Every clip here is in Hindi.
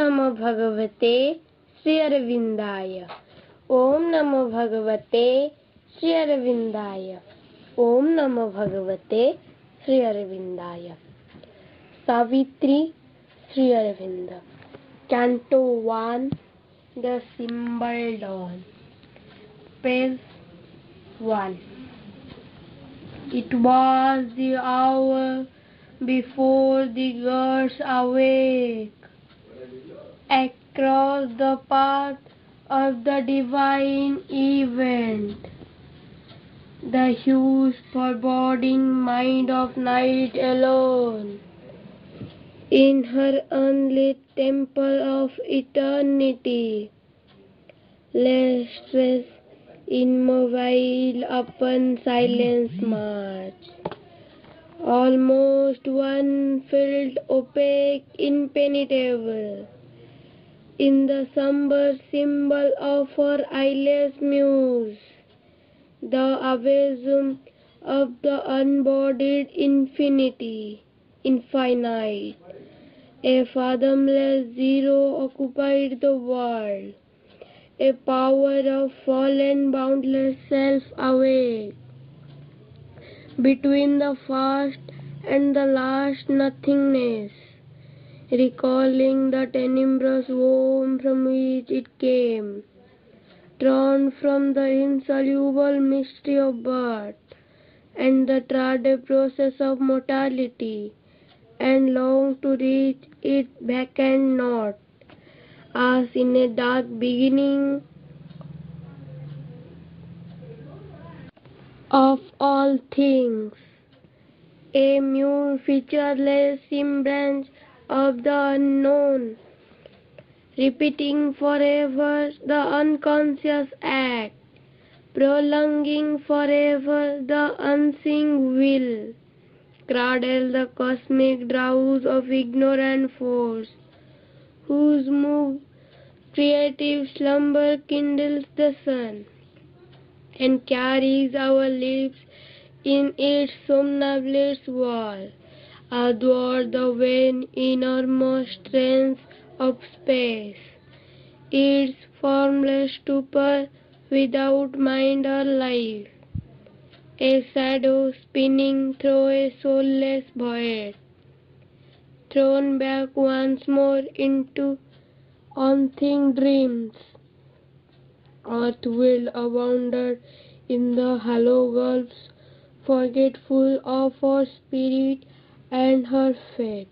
नमो भगवते श्री अरविंदाय। ओम नमो भगवते श्री अरविंदाय। ओम नमो भगवते Shri अरविंदाय। Savitri Shri Arvind. Canto 1, The Symbol Dawn. Page 1. It was the hour before the gods awake. Across the path of the divine event, the huge foreboding mind of night alone, in her unlit temple of eternity, restless, immobile upon silence march. Almost one felt opaque, impenetrable, in the somber symbol of her eyeless muse, the abysm of the unbodied infinite. A fathomless zero occupied the world, a power of fallen boundless self awake. Between the first and the last nothingness, recalling the tenebrous womb from which it came, drawn from the insoluble mystery of birth and the trodden process of mortality, and longed to reach its vacant knot, as in a dark beginning of all things, a mere featureless semblance of the unknown, repeating forever the unconscious act, prolonging forever the unseen will, cradle the cosmic drowse of ignorant force, whose move creative slumber kindles the sun, and carries our lips in its somnambulous whirl, athwart the vain enormous strength of space, its formless stupor without mind or life, a shadow spinning through a soulless void, thrown back once more into unseen dreams, earth-willed wandered in the hollow gulfs, forgetful of her spirit and her faith.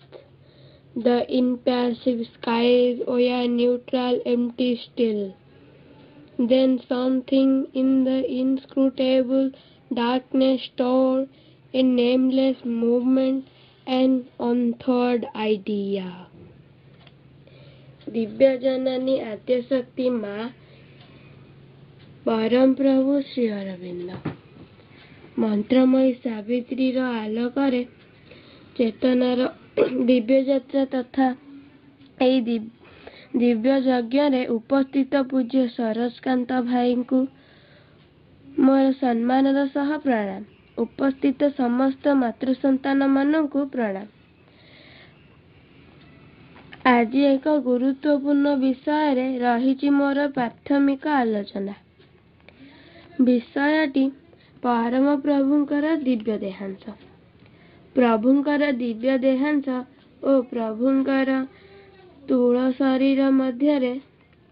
The impassive skies were neutral, empty still. Then something in the inscrutable darkness stirred a nameless movement, an unthought idea. Divya जननी आद्यशक्ति माँ परम प्रभु श्री अरविंद मंत्रमयी सावित्री आलोकरे चेतनार दिव्य यात्रा तथा दिव्य यज्ञ उपस्थित पूज्य सरस्कांत भाई को मोर सम्मानर सह प्रणाम। उपस्थित समस्त मातृसंतान मानकु प्रणाम। आज एक गुरुत्वपूर्ण विषय रही मोर प्राथमिक आलोचना। विषयटी परम प्रभुंकर दिव्य देहांश। प्रभुंकर दिव्य देहांश और प्रभुंकर स्थूल शरीर मध्य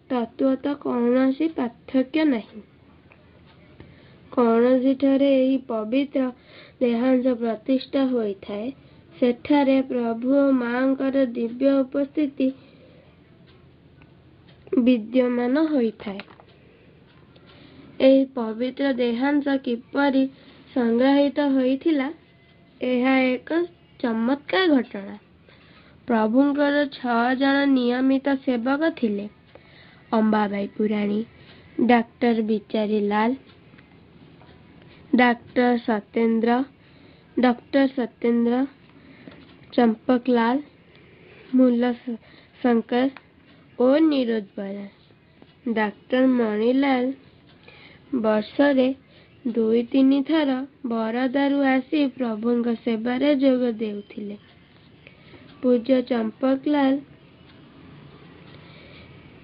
तत्वतः कौनसी पार्थक्य नहीं। कौनसी ठारे एही पवित्र देहांश प्रतिष्ठा होइथाए सेठारे प्रभु और मांकर दिव्य उपस्थिति विद्यमान होइथाए। एही पवित्र देहांश किपरि संग्रहित होइथिला एहा एक चमत्कार घटना। प्रभुंकर 6 जन नियमित सेवक थिले। अंबाबाई पुराणी, डॉक्टर बिचारी लाल, डॉक्टर सत्येंद्र, चंपकलाल, मुल्ला शंकर और निरोध बरा। डॉक्टर मणिलाल वर्षरे 2-3 थर बरदारू आसी प्रभुंक सेवारे जोग देउथिले। पूज्य चंपकलाल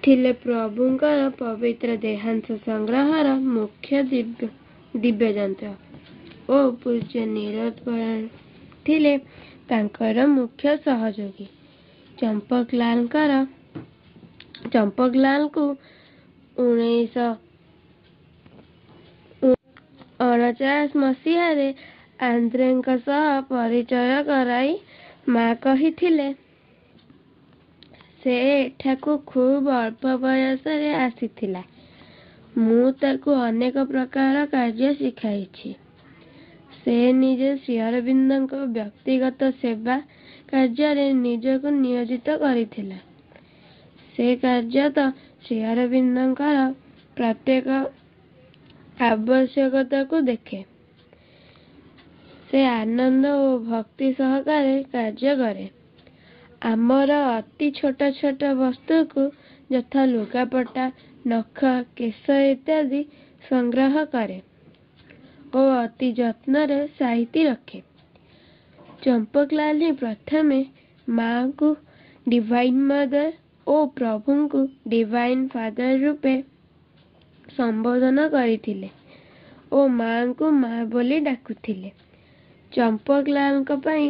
ଥିଲେ ପ୍ରଭୁଙ୍କର ପବିତ୍ର ଦେହାଂଶ ସଂଗ୍ରହର ମୁଖ୍ୟ ଦିବ୍ୟଯନ୍ତ୍ର ଓ ପୂଜ୍ୟ ନିରୋଧ ଥିଲେ ତାଙ୍କର ମୁଖ୍ୟ ସହଯୋଗୀ। ଚମ୍ପକଲାଲଙ୍କୁ 1949 ମସିହାରେ ଆନ୍ଦ୍ରେଙ୍କ ସହ ପରିଚୟ କରାଇ ମା କହିଥିଲେ, ସେ ଏଠାକୁ ଖୁବ୍ ଅଳ୍ପ ବୟସରେ ଆସିଥିଲା। ମୁଁ ତାକୁ ଅନେକ ପ୍ରକାର କାର୍ଯ୍ୟ ଶିଖାଇଛି। ସେ ନିଜେ ଶ୍ରୀ ଅରବିନ୍ଦଙ୍କ ବ୍ୟକ୍ତିଗତ ସେବା କାର୍ଯ୍ୟରେ ନିଜକୁ ନିୟୋଜିତ କରିଥିଲା। ସେ କାର୍ଯ୍ୟତଃ ଶ୍ରୀ ଅରବିନ୍ଦଙ୍କର ପ୍ରତ୍ୟେକ ଆବଶ୍ୟକତାକୁ ଦେଖେ। ସେ ଆନନ୍ଦ ଓ ଭକ୍ତି ସହକାରେ କାର୍ଯ୍ୟ କରେ। ଆମର ଅତି ଛୋଟ ଛୋଟ ବସ୍ତୁକୁ ଯଥା ଲୁଗାପଟା, ନଖ, କେଶ ଇତ୍ୟାଦି ସଂଗ୍ରହ କରେ ଓ ଅତି ଯତ୍ନରେ ସାଇତି ରଖେ। ଚମ୍ପକଲାଲ ହିଁ ପ୍ରଥମେ ମାଙ୍କୁ ଡିଭାଇନ୍ ମଦର ଓ ପ୍ରଭୁଙ୍କୁ ଡିଭାଇନ୍ ଫାଦର ରୂପେ ସମ୍ବୋଧନ କରିଥିଲେ ଓ ମାଙ୍କୁ ମା ବୋଲି ଡାକୁଥିଲେ। ଚମ୍ପକଲାଲଙ୍କ ପାଇଁ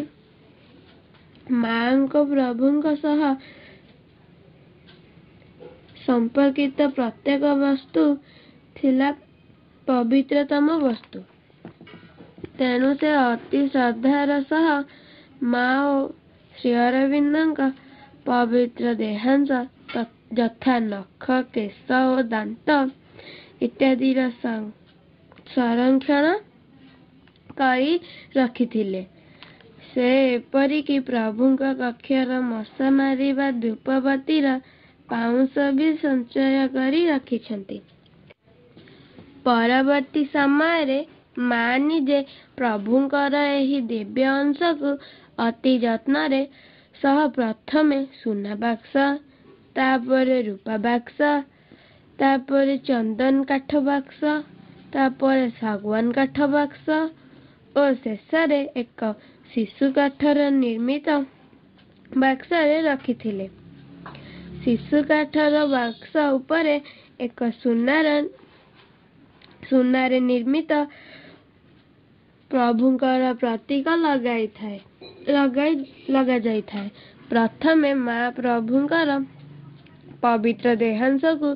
ମାଙ୍କ ପ୍ରଭୁଙ୍କ ସହ ସମ୍ପର୍କିତ ପ୍ରତ୍ୟେକ ବସ୍ତୁ ଥିଲା ପବିତ୍ରତମ ବସ୍ତୁ। ତେଣୁ ସେ ଅତି ଶ୍ରଦ୍ଧାର ସହ ମା ଓ ଶ୍ରୀ ଅରବିନ୍ଦଙ୍କ ପବିତ୍ର ଦେହାଂଶ ଯଥା ନଖ, କେଶ ଓ ଦାନ୍ତ ଇତ୍ୟାଦିର ସଂରକ୍ଷଣ କରି ରଖିଥିଲେ। ସେ ଏପରିକି ପ୍ରଭୁଙ୍କ କକ୍ଷର ମଶା ମାରିବା ଧୂପବତୀର ପାଉଁଶ ବି ସଞ୍ଚୟ କରି ରଖିଛନ୍ତି। ପରବର୍ତ୍ତୀ ସମୟରେ ମା ନିଜେ ପ୍ରଭୁଙ୍କର ଏହି ଦିବ୍ୟ ଅଂଶକୁ ଅତି ଯତ୍ନରେ ସହ ପ୍ରଥମେ ସୁନା ବାକ୍ସ, ତାପରେ ରୂପା ବାକ୍ସ, ତାପରେ ଚନ୍ଦନ କାଠ ବାକ୍ସ, ତାପରେ ଶାଗୁଆନ କାଠ ବାକ୍ସ ଓ ଶେଷରେ ଏକ ଶିଶୁ କାଠର ନିର୍ମିତ ବାକ୍ସରେ ରଖିଥିଲେ। ଶିଶୁ କାଠର ବାକ୍ସ ଉପରେ ଏକ ସୁନାରେ ନିର୍ମିତ ପ୍ରଭୁଙ୍କର ପ୍ରତୀକ ଲଗାଯାଇଥାଏ। ପ୍ରଥମେ ମା ପ୍ରଭୁଙ୍କର ପବିତ୍ର ଦେହାଂଶକୁ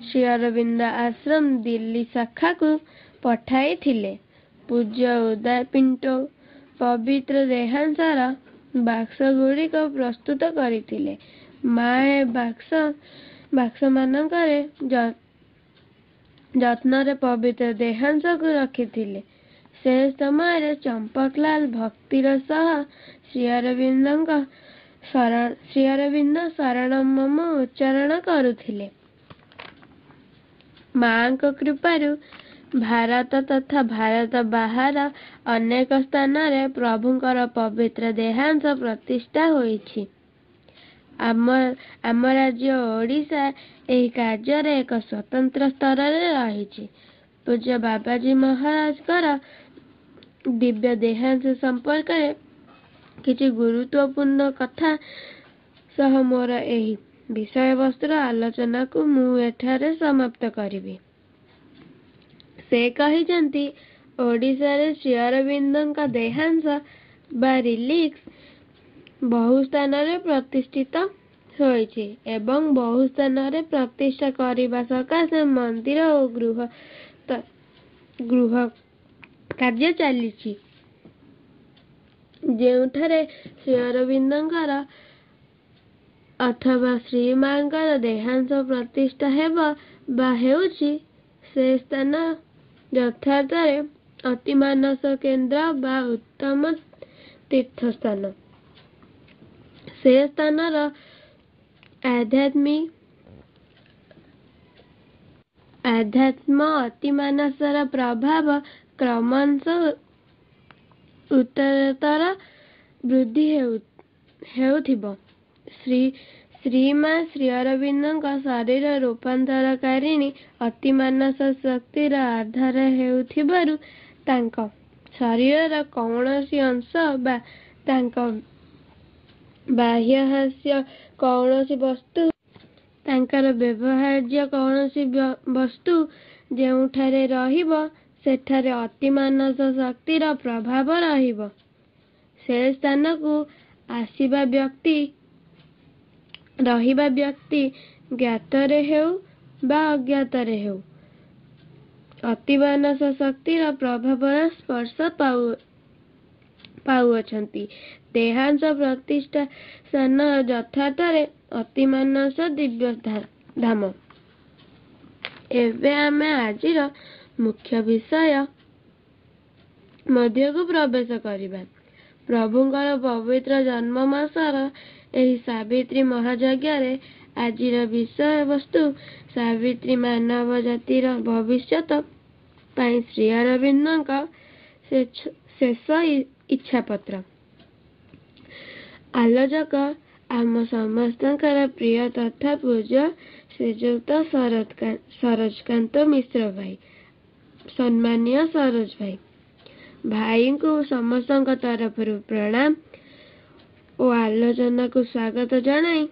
ଶ୍ରୀ ଅରବିନ୍ଦ ଆଶ୍ରମ ଦିଲ୍ଲୀ ଶାଖାକୁ ପଠାଇଥିଲେ। ପୂଜ୍ୟ ଉଦୟ ପିଣ୍ଟୋ ପବିତ୍ର ଦେହାଂଶର ବାକ୍ସଗୁଡ଼ିକ ପ୍ରସ୍ତୁତ କରିଥିଲେ। ମା ଏ ବାକ୍ସମାନଙ୍କରେ ଯତ୍ନରେ ପବିତ୍ର ଦେହାଂଶକୁ ରଖିଥିଲେ। ସେ ସମୟରେ ଚମ୍ପକଲାଲ ଭକ୍ତିର ସହ ଶ୍ରୀ ଅରବିନ୍ଦ ଶରଣଂ ମମ ଉଚ୍ଚାରଣ କରୁଥିଲେ। ମାଙ୍କ କୃପାରୁ ଭାରତ ତଥା ଭାରତ ବାହାର ଅନେକ ସ୍ଥାନରେ ପ୍ରଭୁଙ୍କର ପବିତ୍ର ଦେହାଂଶ ପ୍ରତିଷ୍ଠା ହୋଇଛି। ଆମ ରାଜ୍ୟ ଓଡ଼ିଶା ଏହି କାର୍ଯ୍ୟରେ ଏକ ସ୍ୱତନ୍ତ୍ର ସ୍ତରରେ ରହିଛି। ପୂଜ୍ୟ ବାବାଜୀ ମହାରାଜଙ୍କର ଦିବ୍ୟ ଦେହାଂଶ ସମ୍ପର୍କରେ କିଛି ଗୁରୁତ୍ୱପୂର୍ଣ୍ଣ କଥା ସହ ମୋର ଏହି ବିଷୟବସ୍ତୁର ଆଲୋଚନାକୁ ମୁଁ ଏଠାରେ ସମାପ୍ତ କରିବି। ସେ କହିଛନ୍ତି, ଓଡ଼ିଶାରେ ଶ୍ରୀ ଅରବିନ୍ଦଙ୍କ ଦେହାଂଶ ବା ରିଲିକ୍ସ ବହୁ ସ୍ଥାନରେ ପ୍ରତିଷ୍ଠିତ ହୋଇଛି ଏବଂ ବହୁ ସ୍ଥାନରେ ପ୍ରତିଷ୍ଠା କରିବା ସକାଶେ ମନ୍ଦିର ଓ ଗୃହ କାର୍ଯ୍ୟ ଚାଲିଛି। ଯେଉଁଠାରେ ଶ୍ରୀ ଅରବିନ୍ଦଙ୍କର ଅଥବା ଶ୍ରୀମାଙ୍କର ଦେହାଂଶ ପ୍ରତିଷ୍ଠା ହେବ ବା ହେଉଛି, ସେ ସ୍ଥାନ ଯଥାର୍ଥରେ ଅତି ମାନସ କେନ୍ଦ୍ର ବା ଉତ୍ତମ ତୀର୍ଥସ୍ଥାନ। ସେ ସ୍ଥାନର ଆଧ୍ୟାତ୍ମ ଅତିମାନସର ପ୍ରଭାବ କ୍ରମଶଃ ଉତ୍ତରୋତ୍ତର ବୃଦ୍ଧି ହେଉଥିବ। ଶ୍ରୀମା ଶ୍ରୀ ଅରବିନ୍ଦଙ୍କ ଶରୀର ରୂପାନ୍ତରକାରିଣୀ ଅତିମାନସ ଶକ୍ତିର ଆଧାର ହେଉଥିବାରୁ ତାଙ୍କ ଶରୀରର କୌଣସି ଅଂଶ ବା ତାଙ୍କ ବାହ୍ୟହାସ୍ୟ କୌଣସି ବସ୍ତୁ तांकर व्यवहार्य कौनसी वस्तु जेउठारे रहिब सेठारे अति मानस शक्तिर प्रभाव रहिब। से स्थान को आसिबा व्यक्ति रहिबा व्यक्ति ज्ञातरे हेउ बा अज्ञातरे हेउ अति मानस शक्तिर प्रभावर स्पर्श पाउअछंती। देहांश प्रतिष्ठा स्थान यथार्थरे अति मानस दिव्य धाम। एबे आमे आजिर मुख्य विषय मध्य को प्रवेश करिबा। प्रभुंकर पवित्र जन्म मासर एही सावित्री महायज्ञ आजिर विषय वस्तु सावित्री मानव जातिर भविष्यत पाई श्री अरविंदଙ୍କ शेष इच्छा पत्र। आलोचक आम समस्तଙ୍କର प्रिय तथा पूज्य श्रीजुक्त सरोजकांत मिश्र भाई। सम्मानीय सरोज भाई भाई को समस्त तरफ प्रणाम और आलोचना को स्वागत जनाई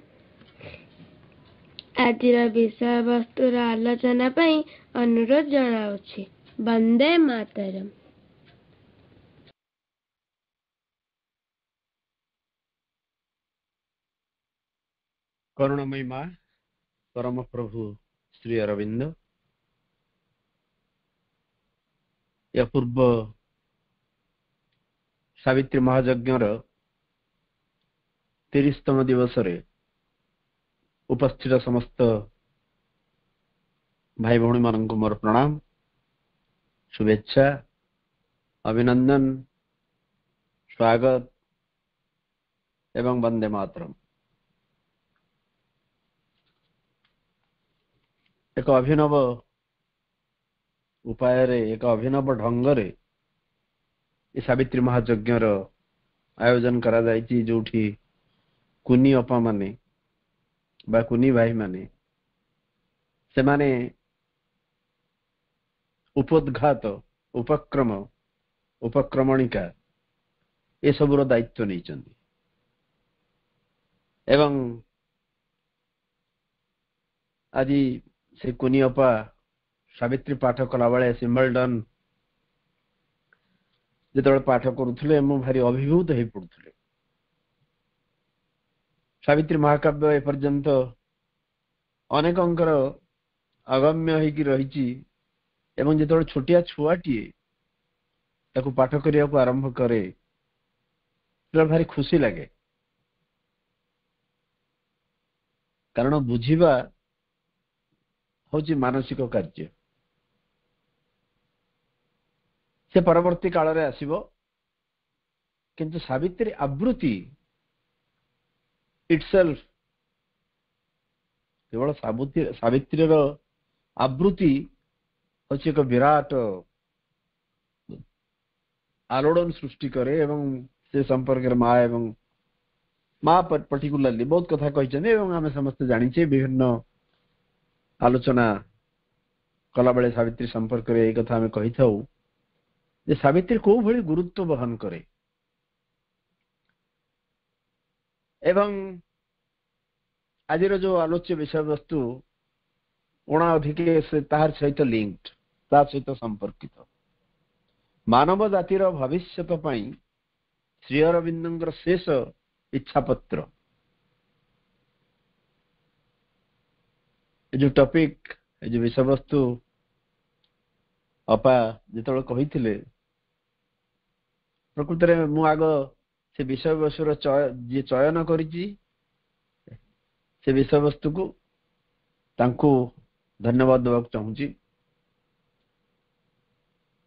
आजिर विषय वस्तुर आलोचना पाई अनुरोध जनाउछि। वंदे मातरम। करुणामयी माँ परम प्रभु श्री अरविंद या पूर्व सावित्री महायज्ञर 30तम दिवस उपस्थित समस्त भाई भौणी मानक मोर प्रणाम शुभेच्छा अभिनंदन स्वागत एवं वंदे मातरम। एक अभिनव उपाय एक अभिनव ढंग से सावित्री महायज्ञर आयोजन करा जायछि जोठी कुनी अपा माने बा कुनी भाई माने से माने उपोद्घात उपक्रम उपक्रमणिका ए सबुर दायित्व नहीं चंदी। एवं आज से कुनी अपा सावित्री पाठ कला बेले सिम्बलडन जो पाठ करुले मु भारी अभिभूत हो पड़ुले। सावित्री महाकाव्य एपर्यंत अनेकंकर अगम्य होगी रही एवं जो छोटिया छुआटीए ताकू पाठ करने को आरंभ करे भारी खुशी लगे कारण बुझिबा हूँ मानसिक कार्य से परवर्ती काल रे आसीबो किंतु सावित्री आवृत्ति इटसेल्फ केवल सावित्री आवृत्ति हूँ एक विराट आलोड़न सृष्टि करे एवं से संपर्क माँ एवं माँ पर्टिकुलरली बहुत कथा कही आम समस्त जानी विभिन्न आलोचना कला बेले सावित्री संपर्क में कथा आम कही था जे सावित्री को भली गुरुत्व वहन करे एवं आज जो आलोच्य विषय वस्तु उणा अधिके से तार सहित लिंक्ड तार सहित संपर्कित मानव जातिर भविष्यत पाई श्री अरविंदर शेष इच्छा पत्र जो टॉपिक जो विषय वस्तु अपा जो कही प्रकृत में मु आग से विषय वस्तुर जी चयन करिछि से विषय वस्तु को तांको धन्यवाद देवाक चाहूँगी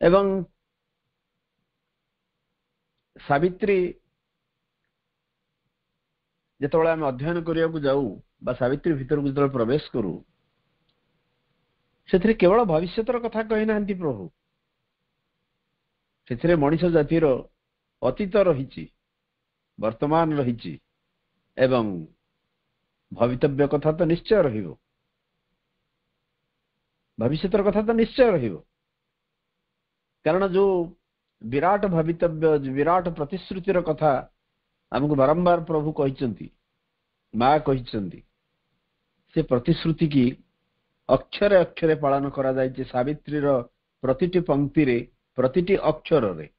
एवं सावित्री जिते आम अध्ययन करने को जाऊ बा सावित्री भीतर को जो प्रवेश करूँ से केवल भविष्यतर कथा कही ना प्रभु से मनीष जातिर अतीत रही वर्तमान रही एवं भवितव्य कथा तो निश्चय रहिबो भविष्यतर कथा तो निश्चय रहिबो कारण जो विराट भवितव्य विराट प्रतिश्रुतिर कथा आमको बारंबार प्रभु कहिसंती माँ कहिसंती से प्रतिश्रुति की अक्षरे अक्षरे पालन करा जायछि सावित्री रो प्रतिटी पंक्ति रे प्रतिटी अक्षर रे।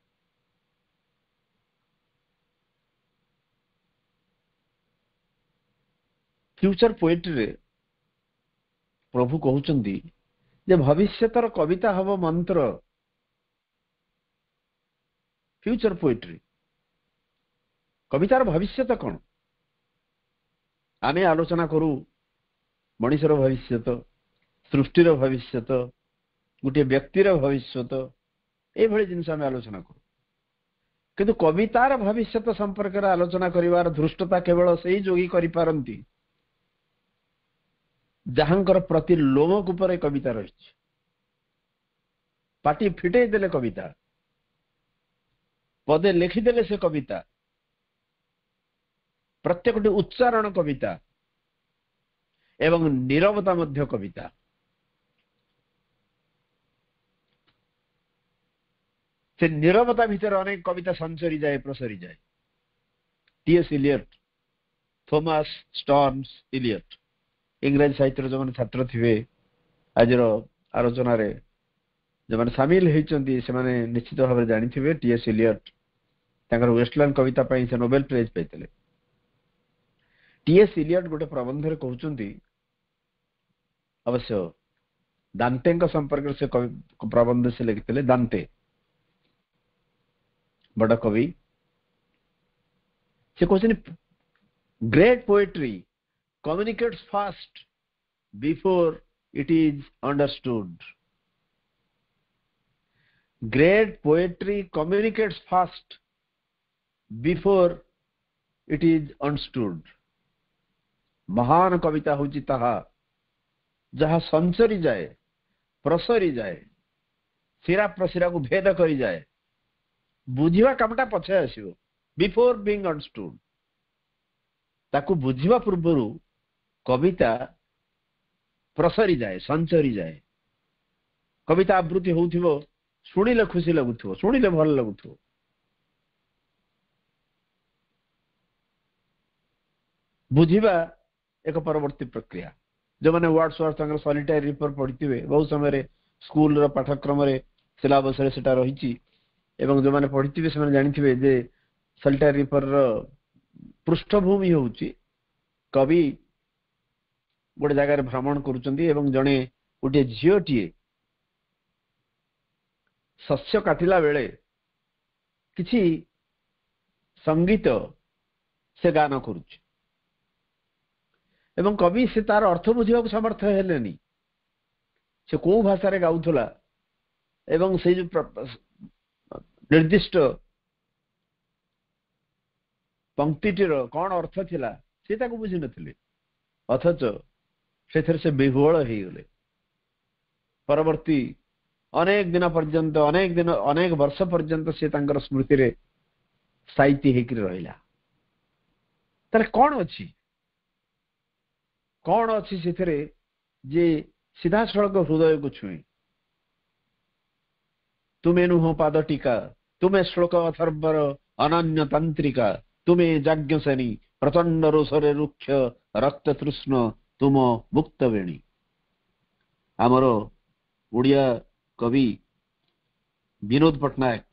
फ्यूचर पोएट्री रे प्रभु कहउचंदी जे भविष्यतर कविता हबो मंत्र। फ्यूचर पोएट्री कवितार भविष्यत कौन आमे आलोचना करू मनुष्यर भविष्यत सृष्टिर भविष्यत गोटे व्यक्तिर भविष्यत ये जिनस आम आलोचना करूँ किंतु कवितार भविष्यत संपर्क आलोचना करिवार धृष्टता केवल से ही जोगी करिपारंती जहांकर प्रति लोमक ऊपर कविता रही पाटी फिटे देले कविता पदे लिखिदेले से कविता प्रत्येक उच्चारण कविता एवं नीरवता मध्य कविता। से नीरवता भीतर अनेक कविता संचरी जाए प्रसरी जाए। TS Eliot Thomas Stearns Eliot इंग्रजी साहित्य जो छात्र थे आज आलोचना जो मैंने सामिल होती से निश्चित भाव में जानी थे। टीएस इलियट वेस्टलैंड कविता से नोबेल प्राइज पाई। टीएस इलियट गोटे प्रबंध कहते अवश्य दांते संपर्क से प्रबंध से लिखिते। दांते बड़ कवि से कहते great poetry communicates fast before it is understood. Great poetry communicates fast before it is understood. महान कविता होची ताहा जहा संचरी जाए प्रसरी जाए सिरा प्रसिरा को भेद करी जाए बुझिवा कामटा पछे आसीबो बिफोर बीइंग अंडरस्टूड ताकू बुझिवा पूर्वरु कविता प्रसरी जाए संचरी जाए कविता आवृत्ति होउथिबो सुनिले खुशी लगुथिबो सुनिले भल लगुथिबो। बुझिबा एक परवर्ती प्रक्रिया जो माने वर्ड्सवर्थ तांकर सॉलिटरी रिपर पढिथिबे बहुत समय स्कूल रो पाठ्यक्रम रे सिलेबस रे सेटा रहिछि एवं जो माने पढिथिबे से माने जानिथिबे जे सॉलिटरी रिपर रो पृष्ठभूमि होउछि कवि गोटे जगार भ्रमण करुचंदी एवं जड़े गोटे झीटीए शस्य काटिला बेले किछि संगीत से गान करुच एवं कवि से तार अर्थ बुझा समर्थ हेलेनी से को भाषा रे गाउथला एवं से जो निर्दिष्ट पंक्तिटीर कौन अर्थ थिला से ताको बुझी नथिले अथच से विह्वल हो गले। परवर्ती अनेक दिन पर्यंत अनेक वर्ष पर्यंत से तांकर स्मृति रे साहित्य हेकि रहिला। तार कौन अच्छी से जे सीधा सड़क हृदय को छुए। तुमे नुह पाद टीका तुमे श्लोक अथर्वर अनन्य तंत्रिका तुमे जाज्ञसेनी प्रचंड रोषरे रुक्ष रक्त तृष्ण तुम मुक्त वेणी। आमर ओडिया कवि विनोद पट्टनायक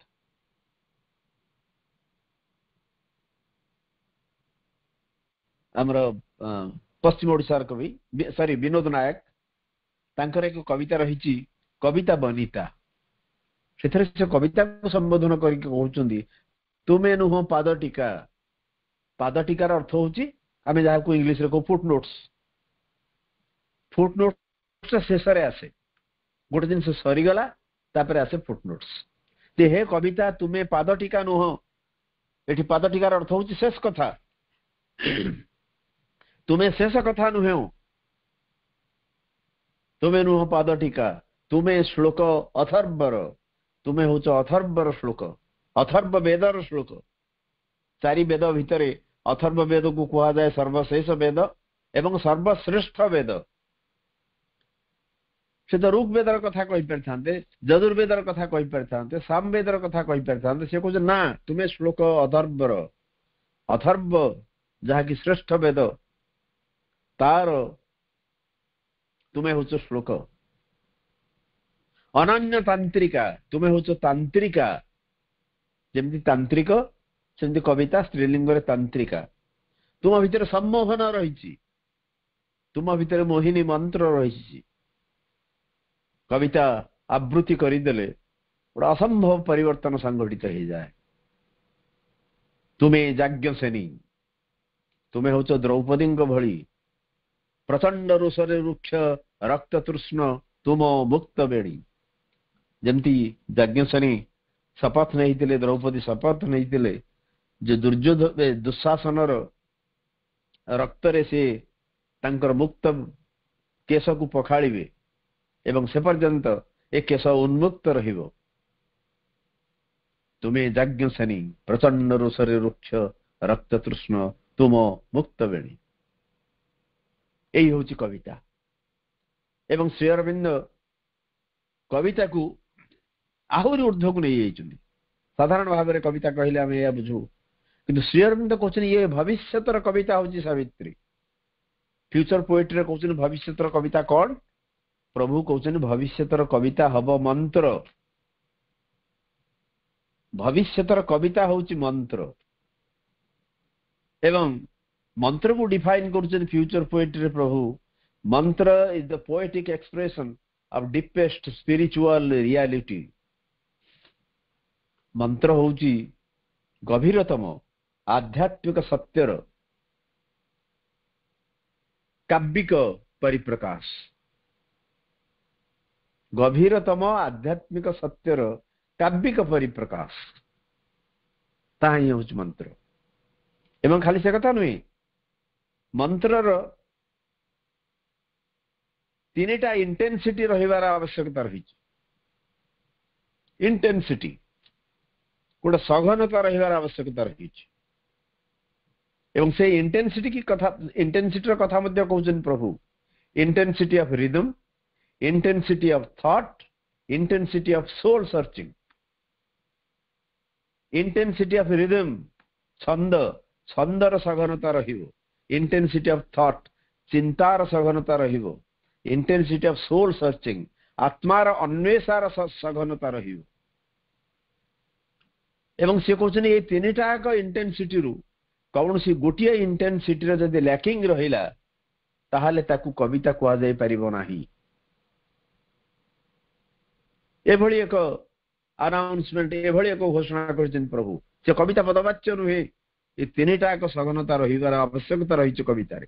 आमर पश्चिम ओडिशार कवि सॉरी विनोद नायक तांकर एक कविता रही कविता बनिता से कविता को संबोधन करके कहउचंदी तुमे नुह पाद टीका। पाद टीकार अर्थ होची आमे जहा को इंग्लिश रे को फुटनोट्स शेष रे आसे गोटे दिन से सरी गला तापर आसे फुटनोट्स ते हे कविता तुमे पाद टीका नुह एठी पाद टीकार अर्थ होची शेष कथा तुमे शेष कथा नुहे तुमे नुह पाद टीका तुमे श्लोक अथर्वर तुमे होच अथर्वर श्लोक अथर्व वेदर श्लोक चारि वेद भितरे अथर्व वेद को कहा जाए सर्वशेष वेद एवं सर्वश्रेष्ठ वेद से तो ऋग वेदर कथा कहि परथांते यजुर्वेदर कथा कहि परथांते सामवेदर कथा कहि परथांते से कहू ना तुमे श्लोक अथर्वर अथर्व जहा कि श्रेष्ठ वेद तार ତୁମେ ହେଉଛ ଶ୍ଲୋକ। ଅନନ୍ୟ ତାନ୍ତ୍ରିକା, ତୁମେ ହେଉଛ ତାନ୍ତ୍ରିକା। ଯେମିତି ତାନ୍ତ୍ରିକ ସେମିତି କବିତା ସ୍ତ୍ରୀଲିଙ୍ଗରେ ତାନ୍ତ୍ରିକା। ତୁମ ଭିତରେ ସମ୍ମୋହନ ରହିଛି, ତୁମ ଭିତରେ ମୋହିନୀ ମନ୍ତ୍ର ରହିଛି। କବିତା ଆବୃତ୍ତି କରିଦେଲେ ଗୋଟେ ଅସମ୍ଭବ ପରିବର୍ତ୍ତନ ସଂଘଟିତ ହେଇଯାଏ। ତୁମେ ଯାଜ୍ଞସେନୀ, ତୁମେ ହେଉଛ ଦ୍ରୌପଦୀଙ୍କ ଭଳି ପ୍ରଚଣ୍ଡ ରୋଷରେ ରୁକ୍ଷ ରକ୍ତ ତୃଷ୍ଣ ତୁମ ମୁକ୍ତ ବେଣୀ। ଯେମିତି ଯାଜ୍ଞସେନୀ ଶପଥ ନେଇଥିଲେ, ଦ୍ରୌପଦୀ ଶପଥ ନେଇଥିଲେ ଯେ ଦୁଃଶାସନର ରକ୍ତରେ ସେ ତାଙ୍କର ମୁକ୍ତ କେଶକୁ ପଖାଳିବେ ଏବଂ ସେ ପର୍ଯ୍ୟନ୍ତ ଏ କେଶ ଉନ୍ମୁକ୍ତ ରହିବ। ତୁମେ ଯାଜ୍ଞସେନୀ ପ୍ରଚଣ୍ଡ ରୋଷରେ ରୁକ୍ଷ ରକ୍ତ ତୃଷ୍ଣ ତୁମ ମୁକ୍ତ ବେଣୀ। ଏଇ ହଉଛି କବିତା। ଏବଂ ଶ୍ରୀ ଅରବିନ୍ଦ କବିତାକୁ ଆହୁରି ଉର୍ଦ୍ଧ୍ୱକୁ ନେଇଯାଇଛନ୍ତି। ସାଧାରଣ ଭାବରେ କବିତା କହିଲେ ଆମେ ଏହା ବୁଝୁ, କିନ୍ତୁ ଶ୍ରୀ ଅରବିନ୍ଦ କହୁଛନ୍ତି ଇଏ ଭବିଷ୍ୟତର କବିତା ହଉଛି ସାବିତ୍ରୀ। ଫ୍ୟୁଚର ପୋଏଟ୍ରିରେ କହୁଛନ୍ତି ଭବିଷ୍ୟତର କବିତା କଣ? ପ୍ରଭୁ କହୁଛନ୍ତି ଭବିଷ୍ୟତର କବିତା ହବ ମନ୍ତ୍ର। ଭବିଷ୍ୟତର କବିତା ହଉଛି ମନ୍ତ୍ର। ଏବଂ ମନ୍ତ୍ରକୁ ଡିଫାଇନ୍ କରୁଛନ୍ତି ଫ୍ୟୁଚର ପୋଏଟ୍ରିରେ ପ୍ରଭୁ। Mantra is the poetic expression of deepest spiritual reality. ମନ୍ତ୍ର ହଉଛି ଗଭୀରତମ ଆଧ୍ୟାତ୍ମିକ ସତ୍ୟର କାବ୍ୟିକ ପରିପ୍ରକାଶ। ଗଭୀରତମ ଆଧ୍ୟାତ୍ମିକ ସତ୍ୟର କାବ୍ୟିକ ପରିପ୍ରକାଶ, ତାହା ହିଁ ହଉଛି ମନ୍ତ୍ର। ଏବଂ ଖାଲି ସେ କଥା ନୁହେଁ, ମନ୍ତ୍ରର ତିନିଟା ଇଣ୍ଟେନ୍ସିଟି ରହିବାର ଆବଶ୍ୟକତା ରହିଛି। ଇଣ୍ଟେନ୍ସିଟି, ଗୋଟେ ସଘନତା ରହିବାର ଆବଶ୍ୟକତା ରହିଛି। ଏବଂ ସେଇ ଇଣ୍ଟେନ୍ସିଟିର କଥା ମଧ୍ୟ କହୁଛନ୍ତି ପ୍ରଭୁ। Intensity of rhythm, intensity of thought, intensity of soul searching, intensity of rhythm, ଛନ୍ଦ, ଛନ୍ଦର ସଘନତା ରହିବ। intensity of thought, ଚିନ୍ତାର ସଘନତା ରହିବ। intensity of soul searching, ଆତ୍ମାର ଅନ୍ୱେଷାର ସଘନତା ରହିବ। ଏବଂ ସେ କହୁଛନ୍ତି ଏଇ ତିନିଟା ଏକ ଇଣ୍ଟେନ୍ସିଟିରୁ କୌଣସି ଗୋଟିଏ ଇଣ୍ଟେନ୍ସିଟିର ଯଦି ଲ୍ୟାକିଂ ରହିଲା ତାହେଲେ ତାକୁ କବିତା କୁହାଯାଇ ପାରିବ ନାହିଁ। ଏଭଳି ଏକ ଆନାଉନ୍ସମେଣ୍ଟ, ଏଭଳି ଏକ ଘୋଷଣା କରିଛନ୍ତି ପ୍ରଭୁ। ସେ କବିତା ପଦବାଚ୍ୟ ନୁହେଁ, ଏ ତିନିଟା ଏକ ସଘନତା ରହିବାର ଆବଶ୍ୟକତା ରହିଛି କବିତାରେ।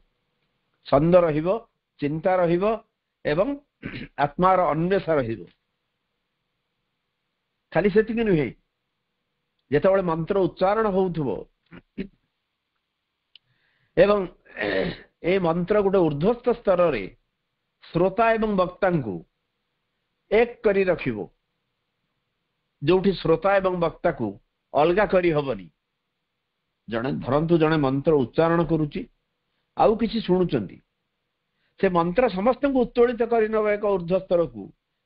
ଛନ୍ଦ ରହିବ, ଚିନ୍ତା ରହିବ ଏବଂ ଆତ୍ମାର ଅନ୍ୱେଷା ରହିବ। ଖାଲି ସେତିକି ନୁହେଁ, ଯେତେବେଳେ ମନ୍ତ୍ର ଉଚ୍ଚାରଣ ହଉଥିବ ଏବଂ ଏ ମନ୍ତ୍ର ଗୋଟେ ଉର୍ଦ୍ଧ୍ୱସ୍ଥ ସ୍ତରରେ ଶ୍ରୋତା ଏବଂ ବକ୍ତାଙ୍କୁ ଏକ କରି ରଖିବ, ଯୋଉଠି ଶ୍ରୋତା ଏବଂ ବକ୍ତାକୁ ଅଲଗା କରି ହବନି। ଧରନ୍ତୁ ଜଣେ ମନ୍ତ୍ର ଉଚ୍ଚାରଣ କରୁଛି, ଆଉ କିଛି ଶୁଣୁଛନ୍ତି, ସେ ମନ୍ତ୍ର ସମସ୍ତଙ୍କୁ ଉତ୍ତୋଳିତ କରିନେବ ଏକ ଉର୍ଦ୍ଧ୍ୱ ସ୍ତରକୁ,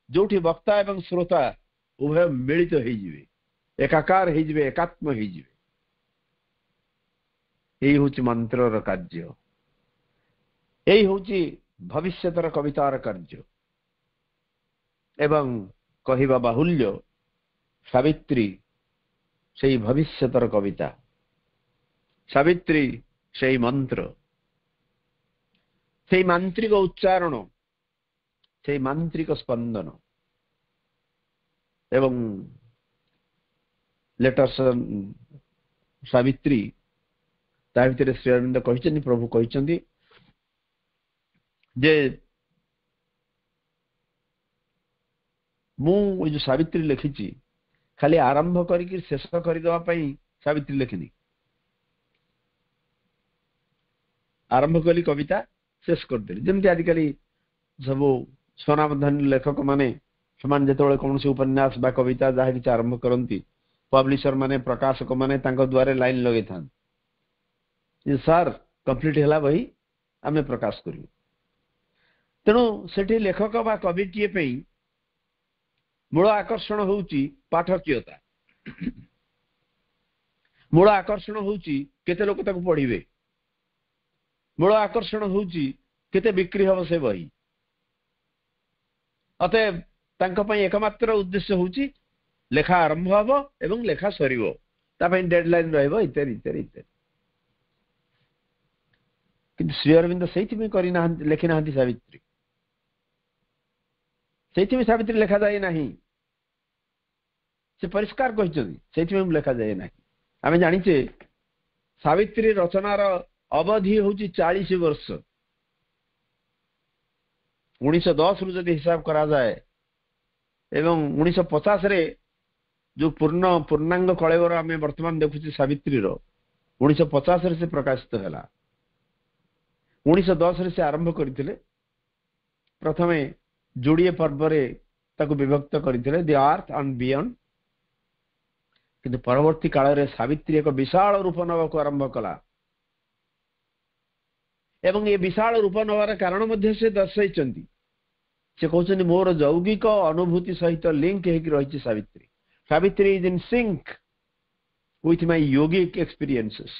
ଯୋଉଠି ବକ୍ତା ଏବଂ ଶ୍ରୋତା ଉଭୟ ମିଳିତ ହେଇଯିବେ, ଏକାକାର ହେଇଯିବେ, ଏକାତ୍ମ ହେଇଯିବେ। ଏଇ ହଉଛି ମନ୍ତ୍ରର କାର୍ଯ୍ୟ, ଏଇ ହଉଛି ଭବିଷ୍ୟତର କବିତାର କାର୍ଯ୍ୟ। ଏବଂ କହିବା ବାହୁଲ୍ୟ, ସାବିତ୍ରୀ ସେଇ ଭବିଷ୍ୟତର କବିତା, ସାବିତ୍ରୀ ସେଇ ମନ୍ତ୍ର, ସେଇ ମାନ୍ତ୍ରିକ ଉଚ୍ଚାରଣ, ସେଇ ମାନ୍ତ୍ରିକ ସ୍ପନ୍ଦନ। ଏବଂ ଲେଟର୍ସ ସାବିତ୍ରୀ, ତା ଭିତରେ ଶ୍ରୀ ଅରବିନ୍ଦ କହିଛନ୍ତି, ପ୍ରଭୁ କହିଛନ୍ତି ଯେ ମୁଁ ଏଇ ଯୋଉ ସାବିତ୍ରୀ ଲେଖିଛି ଖାଲି ଆରମ୍ଭ କରିକି ଶେଷ କରିଦେବା ପାଇଁ ସାବିତ୍ରୀ ଲେଖିନି। ଆରମ୍ଭ କଲି କବିତା, ଶେଷ କରିଦେଲି। ଯେମିତି ଆଜିକାଲି ସବୁ ସ୍ୱନାମଧନ୍ୟ ଲେଖକ ମାନେ, ସେମାନେ ଯେତେବେଳେ କୌଣସି ଉପନ୍ୟାସ ବା କବିତା ଯାହା କିଛି ଆରମ୍ଭ କରନ୍ତି, ପବ୍ଲିଶର ମାନେ, ପ୍ରକାଶକ ମାନେ ତାଙ୍କ ଦ୍ୱାରେ ଲାଇନ ଲଗେଇଥାନ୍ତି, ସାର୍ କମ୍ପ୍ଲିଟ ହେଲା ବହି, ଆମେ ପ୍ରକାଶ କରିବୁ। ତେଣୁ ସେଠି ଲେଖକ ବା କବିଟିଏ ପାଇଁ ମୂଳ ଆକର୍ଷଣ ହଉଛି ପାଠକୀୟତା, ମୂଳ ଆକର୍ଷଣ ହଉଛି କେତେ ଲୋକ ତାକୁ ପଢିବେ, ମୂଳ ଆକର୍ଷଣ ହଉଛି କେତେ ବିକ୍ରି ହବ ସେ ବହି। अतएव तांका पई एकमात्र उद्देश्य होची लेखा आरंभ हबो एवं लेखा सरीबो ता पई डेडलाइन रहइबो इत्यादि इत्यादि इत्यादि किंतु श्री अरविंद सेठी में करी ना लेखि ना सावित्री सेठी में सावित्री लेखा जाए नहीं से परिष्कार कहिसथि सेठी में लेखा जाए नहीं आमे जानि छे सावित्री रचनार अवधि होची 40 वर्ष 1910 रु जदि हिसाब करा जाए एवं 1950 रे जो पूर्णांग कलेवर आमे वर्तमान देखुची सावित्री रो 1950 रे से प्रकाशित हैला 1910 रे से आरंभ करथिले प्रथमे जोड़िए पर्व रे ताकु विभक्त करथिले द अर्थ एंड बियॉन्ड किंतु परवर्ती काल रे सावित्री एक विशाल रूप नवको आरंभ कला एवं ये विशाल रूप नवार कारण मध्य से दर्शाइचंती से कहउछन मोर जौगिक अनुभूति सहित लिंक हेकि रहिछि Savitri Savitri is in sync with my yogic experiences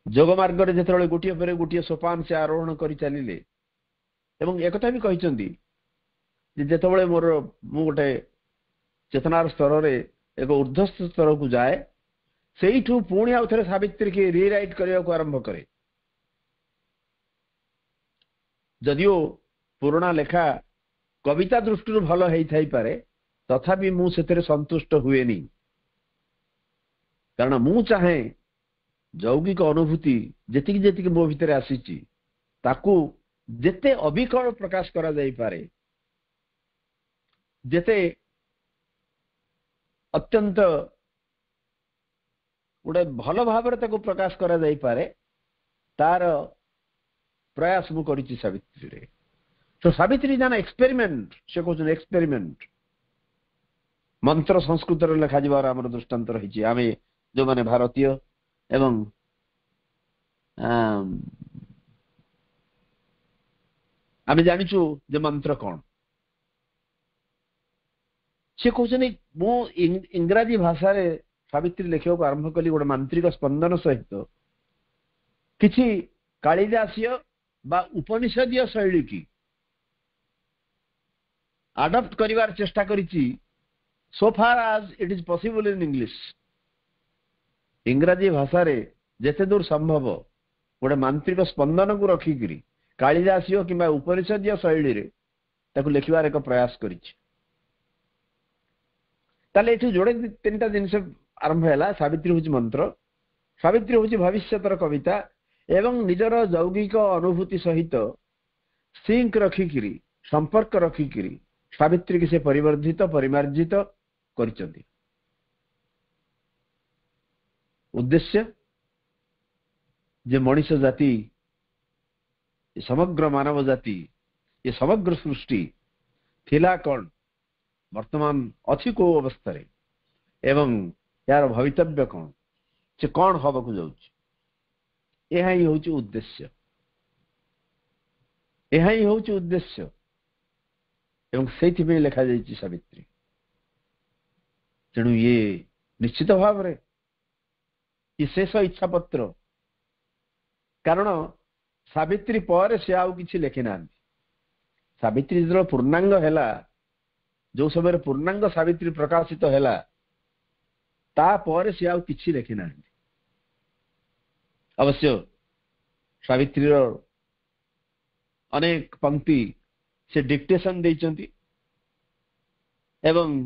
जोग मार्ग रे जेतले गुटिया परे गुटिया सोपान से आरोहण करि चलिले एवं एकथा भी कहिचंती जे जेतबळे मोर मु गोटे चेतनार स्तर रे एक ऊर्ध्वस्थ स्तर को जाए सेठू पुणी आउ थे सावित्री की रीराइट करने को आरंभ करे जदियो पुराना लेखा कविता दृष्टि भल होई पारे तथापि मु सेतरे संतुष्ट हुए नहीं कारण मु चाहे जौगिक अनुभूति जेतिक जेतिक मो भितर आसीची ताकू जेते अविकल प्रकाश करा जाई पारे जेते अत्यंत गोटे भल भाव प्रकाश करा जाई पारे तार प्रयास मु करिछि सावित्री रे तो सावित्री जाना एक्सपेरिमेंट से कहउछन एक्सपेरिमेंट मंत्र संस्कृत रे लिखा जिबार हमर दृष्टांत रहिछि आमे जो माने भारतीय एवं आमे जानिछु जे मंत्र कोन से कहउछन मो इंग्राजी भाषा रे सावित्री लेखियो को आरंभ कली गोटे मांत्रिक स्पंदन सहित किछि कालिदासीय बा उपनिषदीय शैली की अडॉप्ट करिवार चेष्टा करिछि so far as it is possible in English इंग्राजी भाषा रे जेते दूर संभव गोटे मांत्रिक स्पंदन को रखिकरी कालिदासीय किंबा उपनिषदीय शैली रे ताकु लिखिवार एक प्रयास करिछि ताले एठु जोड़े तीनटा जिनस आरंभ हैला सावित्री होची मंत्र सावित्री होची भविष्यतर कविता एवं निजर जौगिक अनुभूति सहित सिंक रखिकरी संपर्क रखिकरी सावित्री की से परिवर्धित परिमार्जित करिसथि उद्देश्य जे मनुष्य जाति समग्र मानव जाति ये समग्र सृष्टि थिला कौन वर्तमान अच्छी को अवस्था रे एवं यार भवितव्य कौन से कौन हवा को जाउछ यह ही होची उद्देश्य यह ही होची उद्देश्य एवं सेठी में लिखा जाइछि सावित्री तेणु ये निश्चित भाव रे ये शेष इच्छा पत्र कारण सावित्री पर से आउ किछि लेखि ना सावित्री जो पूर्णांग हैला जो समय पूर्णांग सावित्री प्रकाशित हैला ता पर से आउ किछि लेखि ना अवश्य सावित्री अनेक पंक्ति से डिक्टेशन देइचंती एवं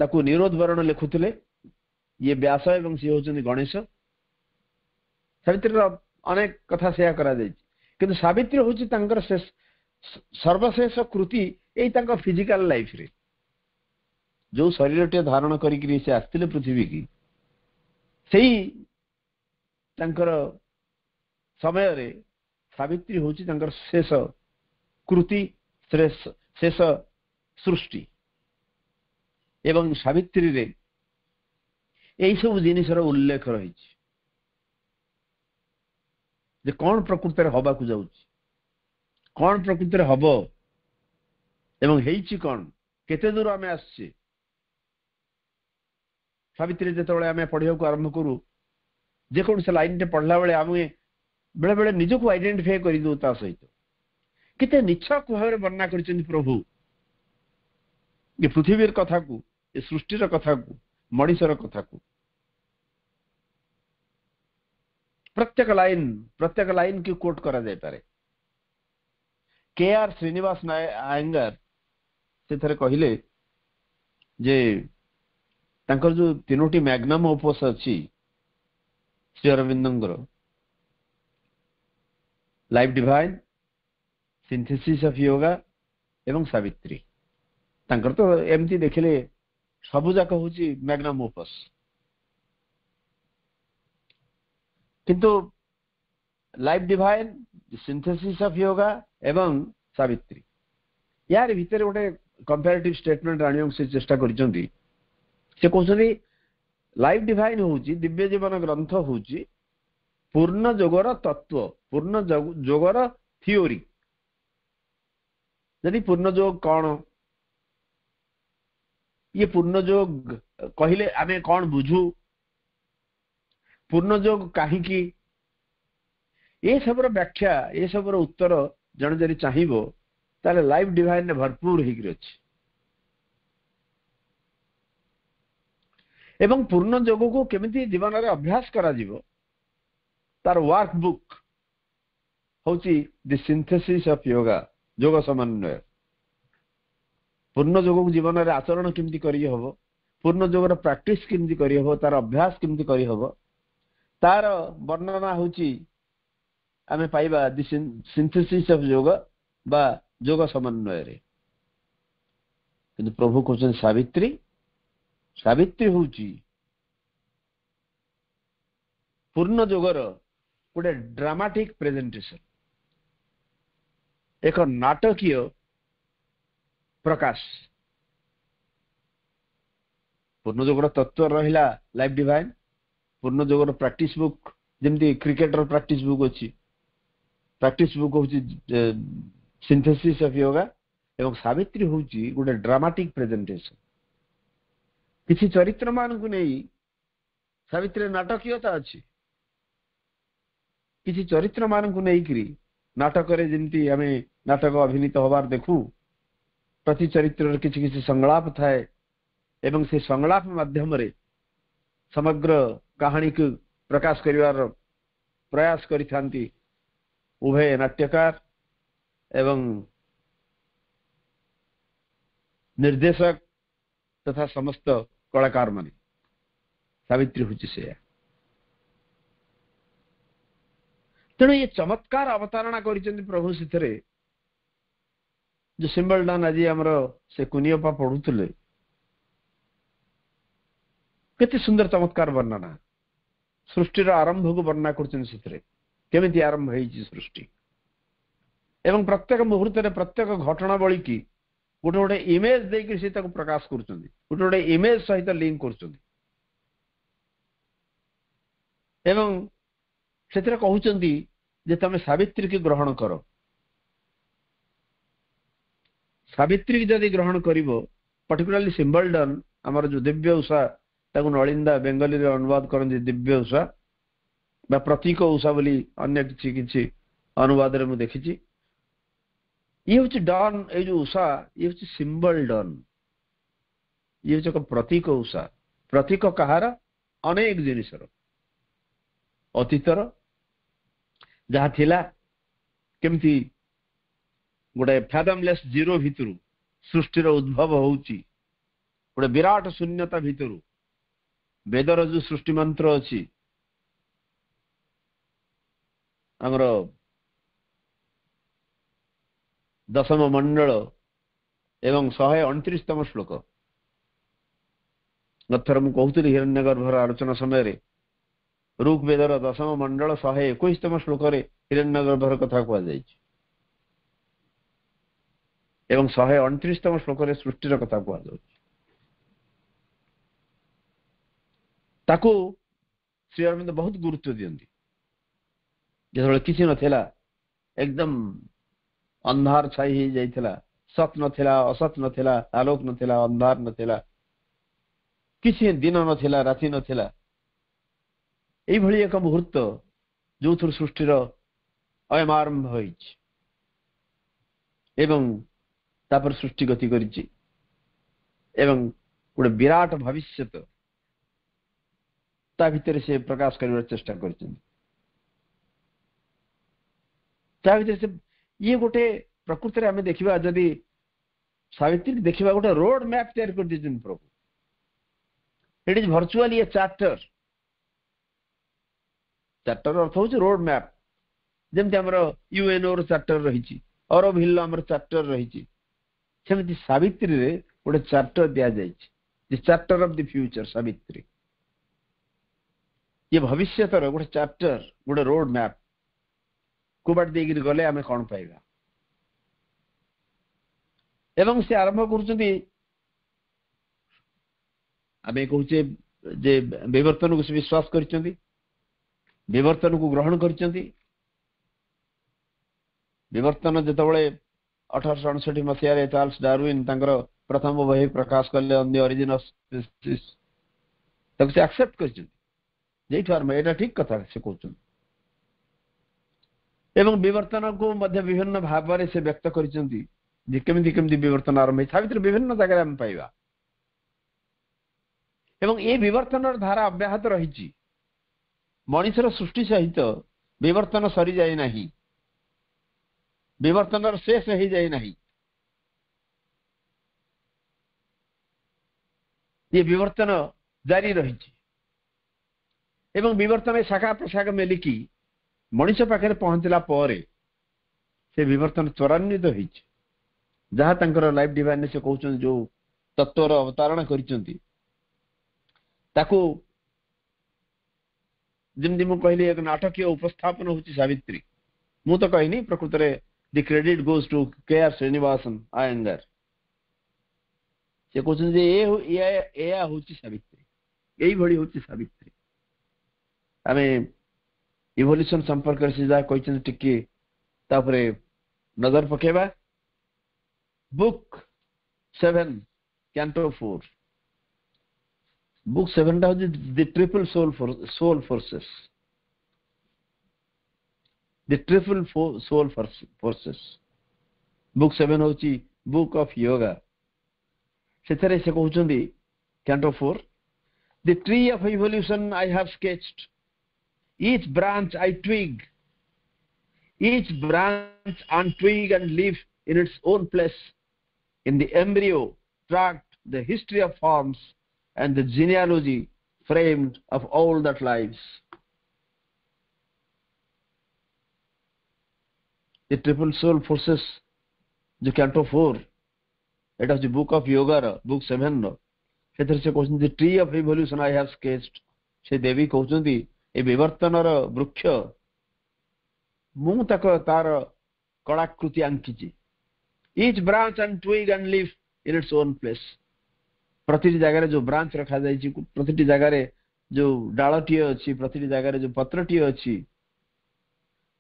ताकू निरोध वर्ण लिखुथिले ये व्यास एवं सी होचंती गणेश सावित्री अनेक कथा शेयर करा जाइछि किंतु सावित्री होची तांकर सर्वशेष कृति एई तांकर फिजिकल लाइफ रे जो शरीरटे धारण करिकरी से आस्तिले पृथ्वी की सेई तांकर समय रे सावित्री होची तांकर शेष कृति शेष सृष्टि एवं सावित्री रे एई सब जिनिसर उल्लेख रहिछि जे कौन प्रकृति रे हबा को जाउछि कौन प्रकृति रे हबो एवं हेइछि कौन केते दूर आमे आछि सावित्री जेतबळे आमे पढियो को आरंभ करू जे कोन से लाइन टे पढला बेले आमे बेले बेले निज को आइडेंटिफाई करि दउ ता सहित केते निछक भाव वर्णना कर प्रभु ये पृथ्वी कथा को ये सृष्टिर कथा को मनीषर कथा को प्रत्येक लाइन की कोट करा जाय पारे। के.आर. श्रीनिवास अयंगार से थरे कहिले जे तांकर जो तीनोटी मैग्नम ओपस अछि श्री अरविंदंगर life divine synthesis of yoga एवं सावित्री तांकर तो एमती देखिले सबु जाक होची मैग्नम ओपस किंतु life divine synthesis of yoga एवं सावित्री यार भीतर गोटे कंपैरेटिव स्टेटमेंट आनियो से चेष्टा करिसंती से कहउछंती लाइफ डिवाइन होची दिव्य जीवन ग्रंथ होची पूर्ण जोगर तत्व पूर्ण जोगर थियोरी यदि पूर्ण जोग कौन ये पूर्ण जोग कहले आमे कौन बुझू पूर्ण जोग काहे की ये सबर व्याख्या ये सबर उत्तर जन जरी चाहिबो ताले लाइफ डिवाइन ने भरपूर हिग्र अछि एवं पूर्ण जोग को केमिति जीवन रे अभ्यास करा जीवो तार वर्क बुक होची द सिंथेसिस ऑफ योगा जोग समन्वय पूर्ण जोग को जीवन रे आचरण केमिति करी हबो पूर्ण जोग रे प्रैक्टिस केमिति करी हबो तार अभ्यास केमिति करी हबो तार वर्णना होची आमे पाइबा द सिंथेसिस ऑफ योग बा जोग समन्वय रे किंतु प्रभु कहउछन सावित्री सावित्री होची पूर्ण जोगर गोटे ड्रामाटिक प्रेजेंटेशन एक नाटकीय प्रकाश पूर्ण जोगर तत्व रहिला लाइफ डिवाइन पूर्ण जोगर प्रैक्टिस बुक जेमती क्रिकेटर प्रैक्टिस बुक अछि प्रैक्टिस बुक होची सिंथेसिस ऑफ योगा एवं सावित्री होची गोटे ड्रामाटिक प्रेजेंटेशन किसी चरित्र मान को नहीं सावित्री नाटकीयता अछि किसी चरित्र मान को नहीं करी नाटक रे जेमती हमें नाटक अभिनीत होबार देखू प्रति चरित्र किसी किसी संलाप थाए एवं से संलाप माध्यम रे समग्र कहानी को प्रकाश करिवार प्रयास करिथांती उभय नाट्यकार एवं निर्देशक तथा समस्त कलाकार माने सावित्री होची से तेणु ये चमत्कार अवतारणा करिसेंती प्रभु सिथरे जो सिंबल डान आज हमर से कुनियपा पढुतले केते सुंदर चमत्कार वर्णना सृष्टिर आरंभ को वर्णना करछन सिथरे केमिति आरंभ हेछि सृष्टि एवं प्रत्येक मुहूर्त रे प्रत्येक घटनावली की गोटे गोटे इमेज देकर से ताको प्रकाश करछन्ती गोटे गोटे इमेज सहित लिंक करछन्ती एवं सेतरे कहउछन्ती जे तमे सावित्री की ग्रहण करो सावित्री की जदि ग्रहण करिवो पर्टिकुलरली सिंबल डन हमर जो दिव्य उषा ताको नलिंदा बेंगली रे अनुवाद करन दिव्य उषा बा प्रतीक उषा बोली अन्य किछि किछि अनुवाद रे मु देखिछि ये होची डन ए जो उषा ये होची सिंबल डन ये होची प्रतीक उषा प्रतीक कहार अनेक जिनिसर अतीतर जहा थिला केमती गोटे फैदमलेस जीरो भितरु सृष्टिर उद्भव होउची गोटे विराट शून्यता भितरु वेदर जो सृष्टि मंत्र अछि हमर दशम मंडल एवं 129तम श्लोक गथर मु कहूतली हिरण्यगर्भर आलोचना समय रे ऋग्वेदर दशम मंडल 121तम श्लोक रे हिरण्यगर्भर कथा कहआ जायछि एवं 129तम श्लोक रे सृष्टिर कथा कहआ जायछि ताको श्री अरविंद बहुत गुरुत्व दियंती जेतबेले किछि नथिला एकदम अंधार छाई ही जाइथिला सत नथिला असत नथिला आलोक नथिला अंधार नथिला किछि दिन नथिला राति नथिला एई भली एक मुहूर्त जो थुर सृष्टिर अयम आरंभ होइछि एवं तापर सृष्टि गति करिछि एवं गोटे विराट भविष्य ता भितर से प्रकाश कर चेष्टा कर ये गोटे प्रकृति आम देखा जदि सावित्री देखा गोटे रोड मैप तैयार कर दीजिए प्रभु it is virtually a charter charter अर्थ हूँ रोड मैप जमती आमर यूएनओ चार्टर रही अरब हिल आमर चार्टर रही सेमती सावित्री रे गोटे चार्टर दि जाए charter of the future Savitri ये भविष्य गोटे चार्टर गोटे रोड मैप कुबाट देकर गले आम कौन पाइबा एवं से आरंभ करुचंदी आमे कहूचे जे विवर्तन को से विश्वास करिसंदी विवर्तन को ग्रहण करिसंदी विवर्तन जेतबळे 1868 मसिया रे चार्ल्स डार्विन तांकर प्रथम बही प्रकाश करले on the origin of species तब से एक्सेप्ट करिसंदी जेठु आरंभ एटा ठीक कथा से कहउछन एवं विवर्तन को मध्य विभिन्न भाव से व्यक्त करिसंदी जे केमिति केमिति विवर्तन आरंभ है सावित्री विभिन्न जगह हम पाइबा एवं ये विवर्तन धारा अब्याहत रही मनुष्यर सृष्टि सहित विवर्तन सरी जाए नहीं विवर्तन शेष हो जाए नहीं ये विवर्तन जारी रही एवं विवर्तन शाखा प्रशाखा मेलिकी मनुष्य पाखे पहुंचला पर से विवर्तन त्वरान्वित हो जहाँ तंकर लाइफ डिवाइन से कहउछन जो तत्वर अवतारण करिसंती ताको जिमदी मु कहली एक नाटकीय उपस्थापन होची सावित्री मु तो कहनी प्रकृति रे the credit goes to K R. Srinivasan Iyengar से कहउछन जे ए होची सावित्री एई भली होची सावित्री आमे इवोल्यूशन संपर्क से जा कहउछन टिके तापरे नजर पकेबा बुक 7 कैंटो 4 बुक 7 टा the triple soul forces the triple soul forces book 7 होची बुक ऑफ योगा सेथरे से कहउछंदी canto 4 the tree of evolution I have sketched each branch I twig each branch on twig and leaf in its own place in the embryo tracked the history of forms and the genealogy framed of all that lives. The triple soul forces जो कैंटो 4 एटा जो बुक ऑफ योगा रा बुक 7 रो सेथर से कहउछन the tree of evolution I have sketched से देवी कहउछंदी ए विवर्तन रो वृक्ष मु तक तार कलाकृति आंकिची each branch and twig and leaf in its own place प्रतिटी जगह जो ब्रांच रखा जाइछि प्रतिटी जगह जो डालटी अछि प्रतिटी जगह जो पत्रटी अछि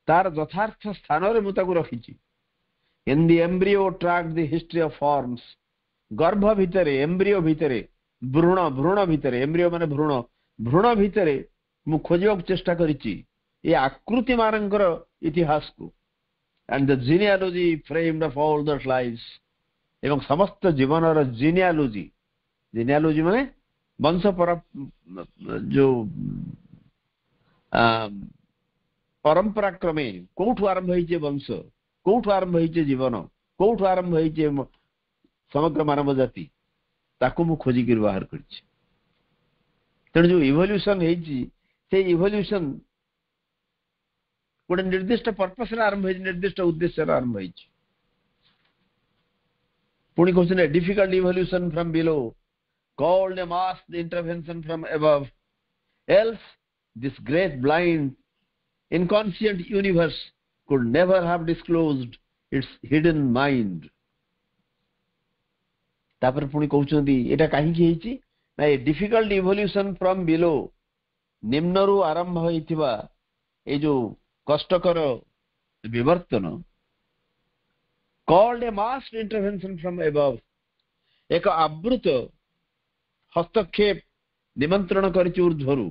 तार यथार्थ स्थान रे मुताकु रखिछि in the embryo tracked the history of forms गर्भ भितरे एम्ब्रियो भितरे भ्रूण भितरे एम्ब्रियो माने भ्रूण भितरे मु खोजिବାକୁ चेष्टा करिछि ए आकृति मानकर इतिहास को and the genealogy framed of all that lives एवं समस्त जीवन रो genealogy माने वंश पर जो परंपरा क्रमे कोठु आरंभ होइछे वंश कोठु आरंभ होइछे जीवन कोठु आरंभ होइछे समग्र मानव जाति ताको मु खोजी कर बाहर करछि तेणु जो इवोल्यूशन होइछि से इवोल्यूशन गोटे निर्दिष्ट पर्पस आरंभ निर्दिष्ट उद्देश्य आरंभ पुणी कहते difficult evolution from below called a mass intervention from above else this great blind inconscient universe could never have disclosed its hidden mind तापर पुणी कहउछंदी एटा काहे की हेछि ना a difficult evolution from below निम्नरु आरंभ होइथिबा ए जो कष्टकर विवर्तन called a mass intervention from above एक आवृत हस्तक्षेप निमंत्रण करिछि ऊर्ध्वरु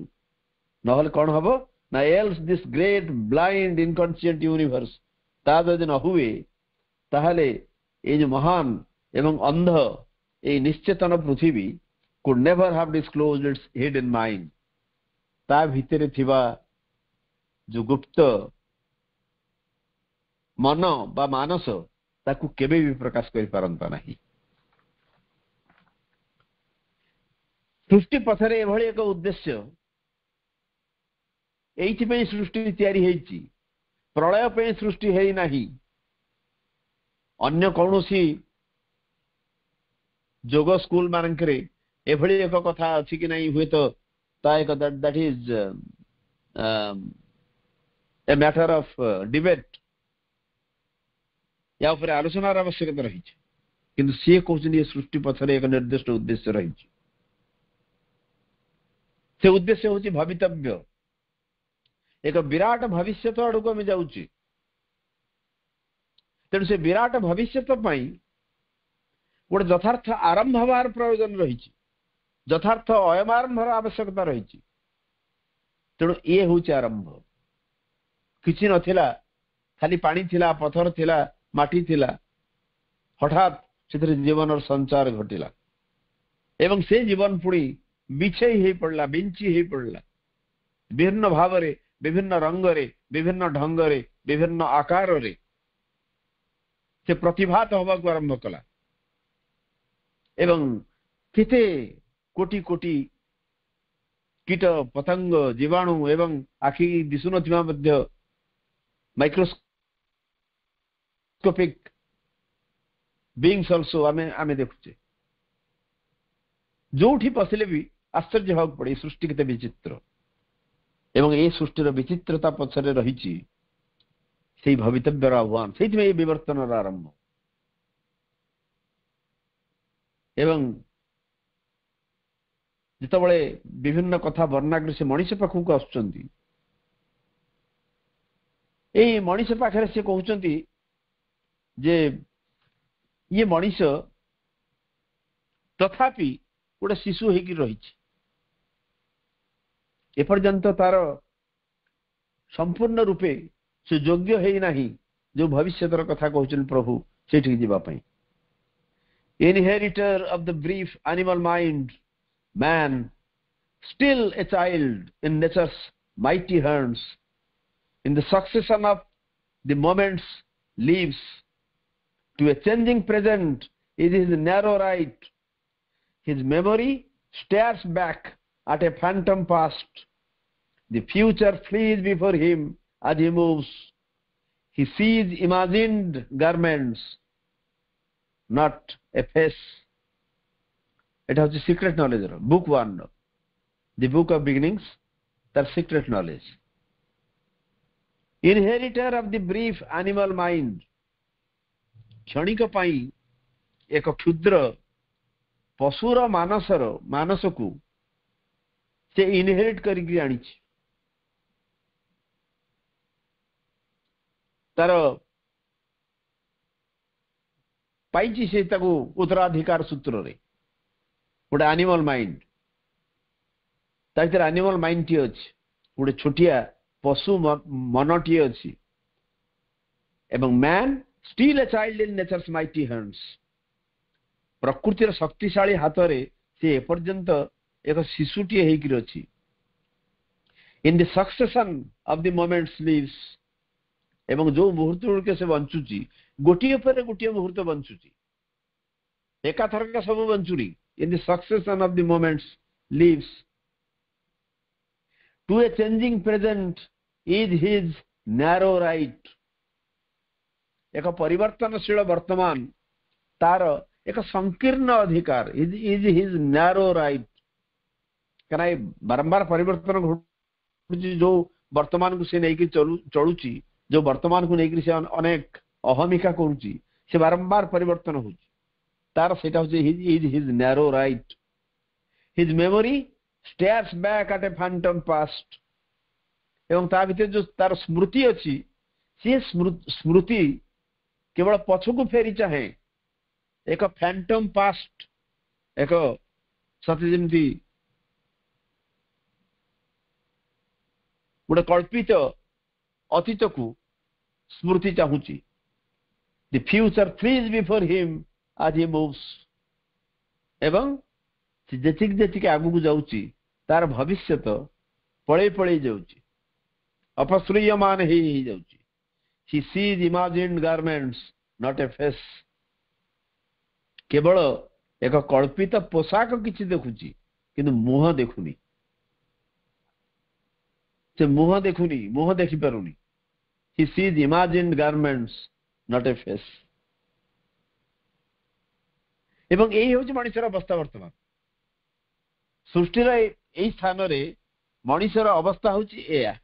नहले कोन हबो ना else this great blind inconscient universe ता जदि न हुए ताहले ये जो महान एवं अंध ये निश्चेतन पृथ्वी could never have disclosed its hidden mind ता भितरे थिबा जो गुप्त मन बा मानस ताकू केबे भी प्रकाश करि पारंता नहीं। सृष्टि पथरे एभଳି एक उद्देश्य एइथि पे सृष्टि तयारी हेछि प्रलय पे सृष्टि हेइ नाही अन्य कौनसी जोग स्कूल मानकरे एभଳି एक कथा अछि कि नहीं हुए तो ता एक that is a matter of debate या ऊपर आलोचनार आवश्यकता रही किंतु सी कहउछन ये सृष्टि पछरे एक निर्दिष्ट उद्देश्य रही से उद्देश्य होछि भवितव्य एक विराट भविष्यत आडको हम जाउछि तेणु से विराट भविष्यत पई गोटे यथार्थ आरंभ हबार प्रयोजन रही यथार्थ अयमारंभर आवश्यकता रही तेणु ये हूँ आरंभ किछि नथिला खाली पानी थिला पत्थर थिला माटी थिला हठात से जीवन संचार घटिला एवं से जीवन पुणी बिछई हो पड़ला बिंची हो पड़ला विभिन्न भाव रे विभिन्न रंग रे विभिन्न ढंग रे विभिन्न आकार रे से प्रतिभात होगा को आरंभ कला एवं केते कोटी कोटी कीट पतंग जीवाणु एवं आखि दिसु नथिबा मध्य माइक्रोस्कोपिक बीइंग्स आल्सो आमे देखुचे जोठी पसिले भी आश्चर्य होग पड़े सृष्टि केते विचित्र एवं ए सृष्टिर विचित्रता पछरे रहिछि सेही भवितव्यर आह्वान सेही में विवर्तन आरंभ एवं जितबळे विभिन्न कथा वर्णाग्र से मनीष पाखु को आसुचंती ए मनीष पाखरे से कहउचंती जे ये मनीष तथापि गोटे शिशु हेकी रहिछि एपर्यंत तार संपूर्ण रूपे से योग्य है नहीं जो भविष्यतर कथा कहउचन प्रभु सेठी जीवा पई inheritor of the brief animal mind man still a child in nature's mighty hands in the succession of the moments lives to a changing present is his narrow right his memory stares back at a phantom past the future flees before him as he moves he sees imagined garments not a face it has the secret knowledge book 1 the book of beginnings that secret knowledge inheritor of the brief animal mind क्षणिक पाई एक क्षुद्र पशुर मानस को से इनहेरिट करिक आनी तार पाई से उत्तराधिकार सूत्र रे गोटे एनिमल माइंड तार एनिमल माइंड टी अच्छी गोटे छोटिया पशु मन टी अच्छी एवं man still a child in nature's mighty hands प्रकृतिर शक्तिशाली हाथ रे से एपर्यंत एक शिशुटी हेकिर अछि in the succession of the moments lives एवं जो मुहूर्त गुड़िक से बंचुची गोटे पर गोटे मुहूर्त बंचुची एकाथरक सब बंचुरी in the succession of the moments lives to a changing present is his narrow right एक परिवर्तनशील वर्तमान तार एक संकीर्ण अधिकार इज हिज नैरो राइट कना बारंबार परिवर्तन घटुची जो वर्तमान को से नहीं चलुची जो वर्तमान को नहीं से अनेक अहमिका करुची से बारंबार परिवर्तन होची तार सेटा होची is his narrow right his memory stairs back at A Phantom past एवं ता भीतर जो तार स्मृति अछि से स्मृति केवल पछकु फेरी चाहे एक फैंटम पास्ट एक सत्य जमती गोटे कल्पित अतीत को स्मृति चाहूची The future flees before him as he moves. एवं जेतिक जेतिक आगु जाउची तार भविष्यत पळे पळे जाउची अपश्रूयमान ही जाउची. He sees imagined garments, not a face. केवल एक कल्पित पोशाक किछि देखुची किंतु मुह देखुनी. से मुह देखुनी, मुह देखि पारुनी. He sees imagined garments, not a face. एवं एही होची मनुष्यर अवस्था वर्तमान. सृष्टिर एही स्थान रे मनुष्यर अवस्था होची एया.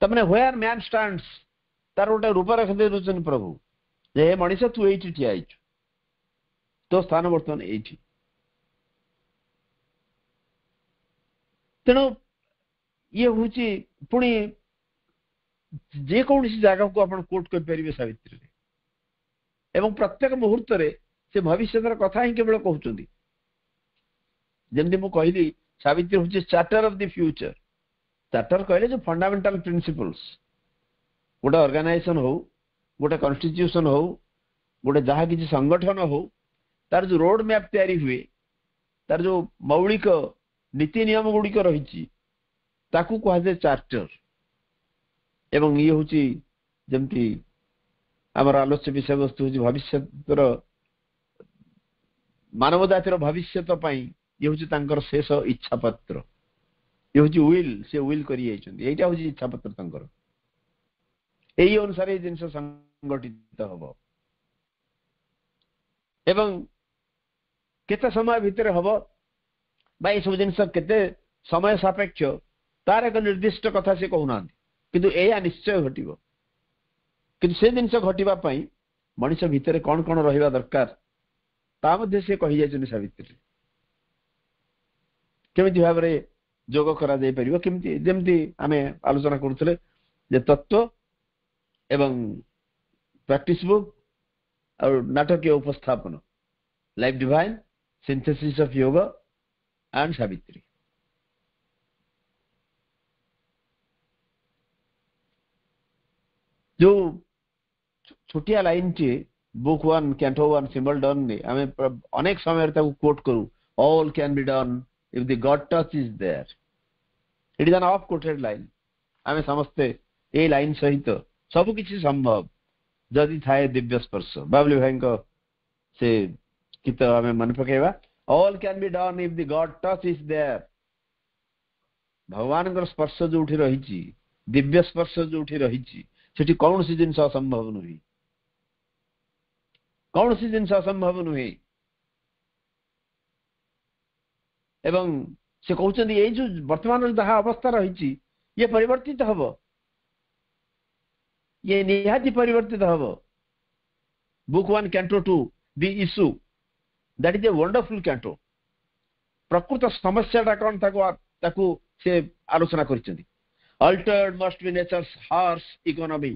तमने where man stands तार गोटे रूप रख दे प्रभु जे मनुष्य तू एठी ठिया आइछ तो स्थान वर्तमान एठी. तेणु ये होची पुणी जे कौन जगह को आपण कोट कर परिबे सावित्री रे एवं प्रत्येक मुहूर्त रे से भविष्यतर कथा ही केवल कहउचंदी. जेमति मु कहली सावित्री होची charter of the future. Charter कहले जो फंडामेंटल प्रिंसिपल्स गोटे ऑर्गेनाइजेशन हो गोटे कॉन्स्टिट्यूशन हो गोटे जहाँ किसी संगठन हो तार जो रोड मैप तैयारी हुए तार जो मौलिक नीति नियम गुड़िक रही ताकू कहुए चार्टर. एवं ये हूँ जमती आमर आलोच्य विषय वस्तु हूँ भविष्य मानव जातिर भविष्य ये हूँ शेष इच्छा पत्र. ये हूँ विल से विल करा हूँ इच्छा पत्र तंकर यही अनुसार जिनस संगठित हम एवं केते समय भितर हम बा ये सब जिन केते समय सापेक्ष तार एक निर्दिष्ट कथा से कहूना किंतु एया निश्चय घटिबो. किंतु से जिनस घटिबा मनुष्य भितर कौन कौन रहिबा दरकार ता मध्ये से कहि जायछन सावित्री केमिति भाव रे जोग करा जाय परिबो केमिति जेमति आमे आलोचना करथले जे तत्व एवं प्रैक्टिस बुक और नाटकीय उपस्थापन life divine synthesis of yoga and Savitri. जो छोटिया लाइन टी बुक 1 कैंटो 1 सिंबल डन ने आमे अनेक समय ताको कोट करू all can be done if the god touch is there. It is an oft quoted line. आमे समस्ते ए लाइन सहित सब किसी संभव जदि थाए दिव्य स्पर्श. बाबली भाई से गीत आम मन पकेवा all can be done if the god touch is there. भगवान स्पर्श जो रही दिव्य स्पर्श जो रही कौन सी जिन असंभव नुहे. कौन सी जिन असंभव नुहे. एवं से कहते ये जो वर्तमान जहाँ अवस्था रही ये परिवर्तित हम ये निहाती परिवर्तित हम. Book 1 canto 2 the issue that is a wonderful canto. प्रकृत समस्या कौन ताकू से आलोचना कर. Altered must be nature's harsh economy.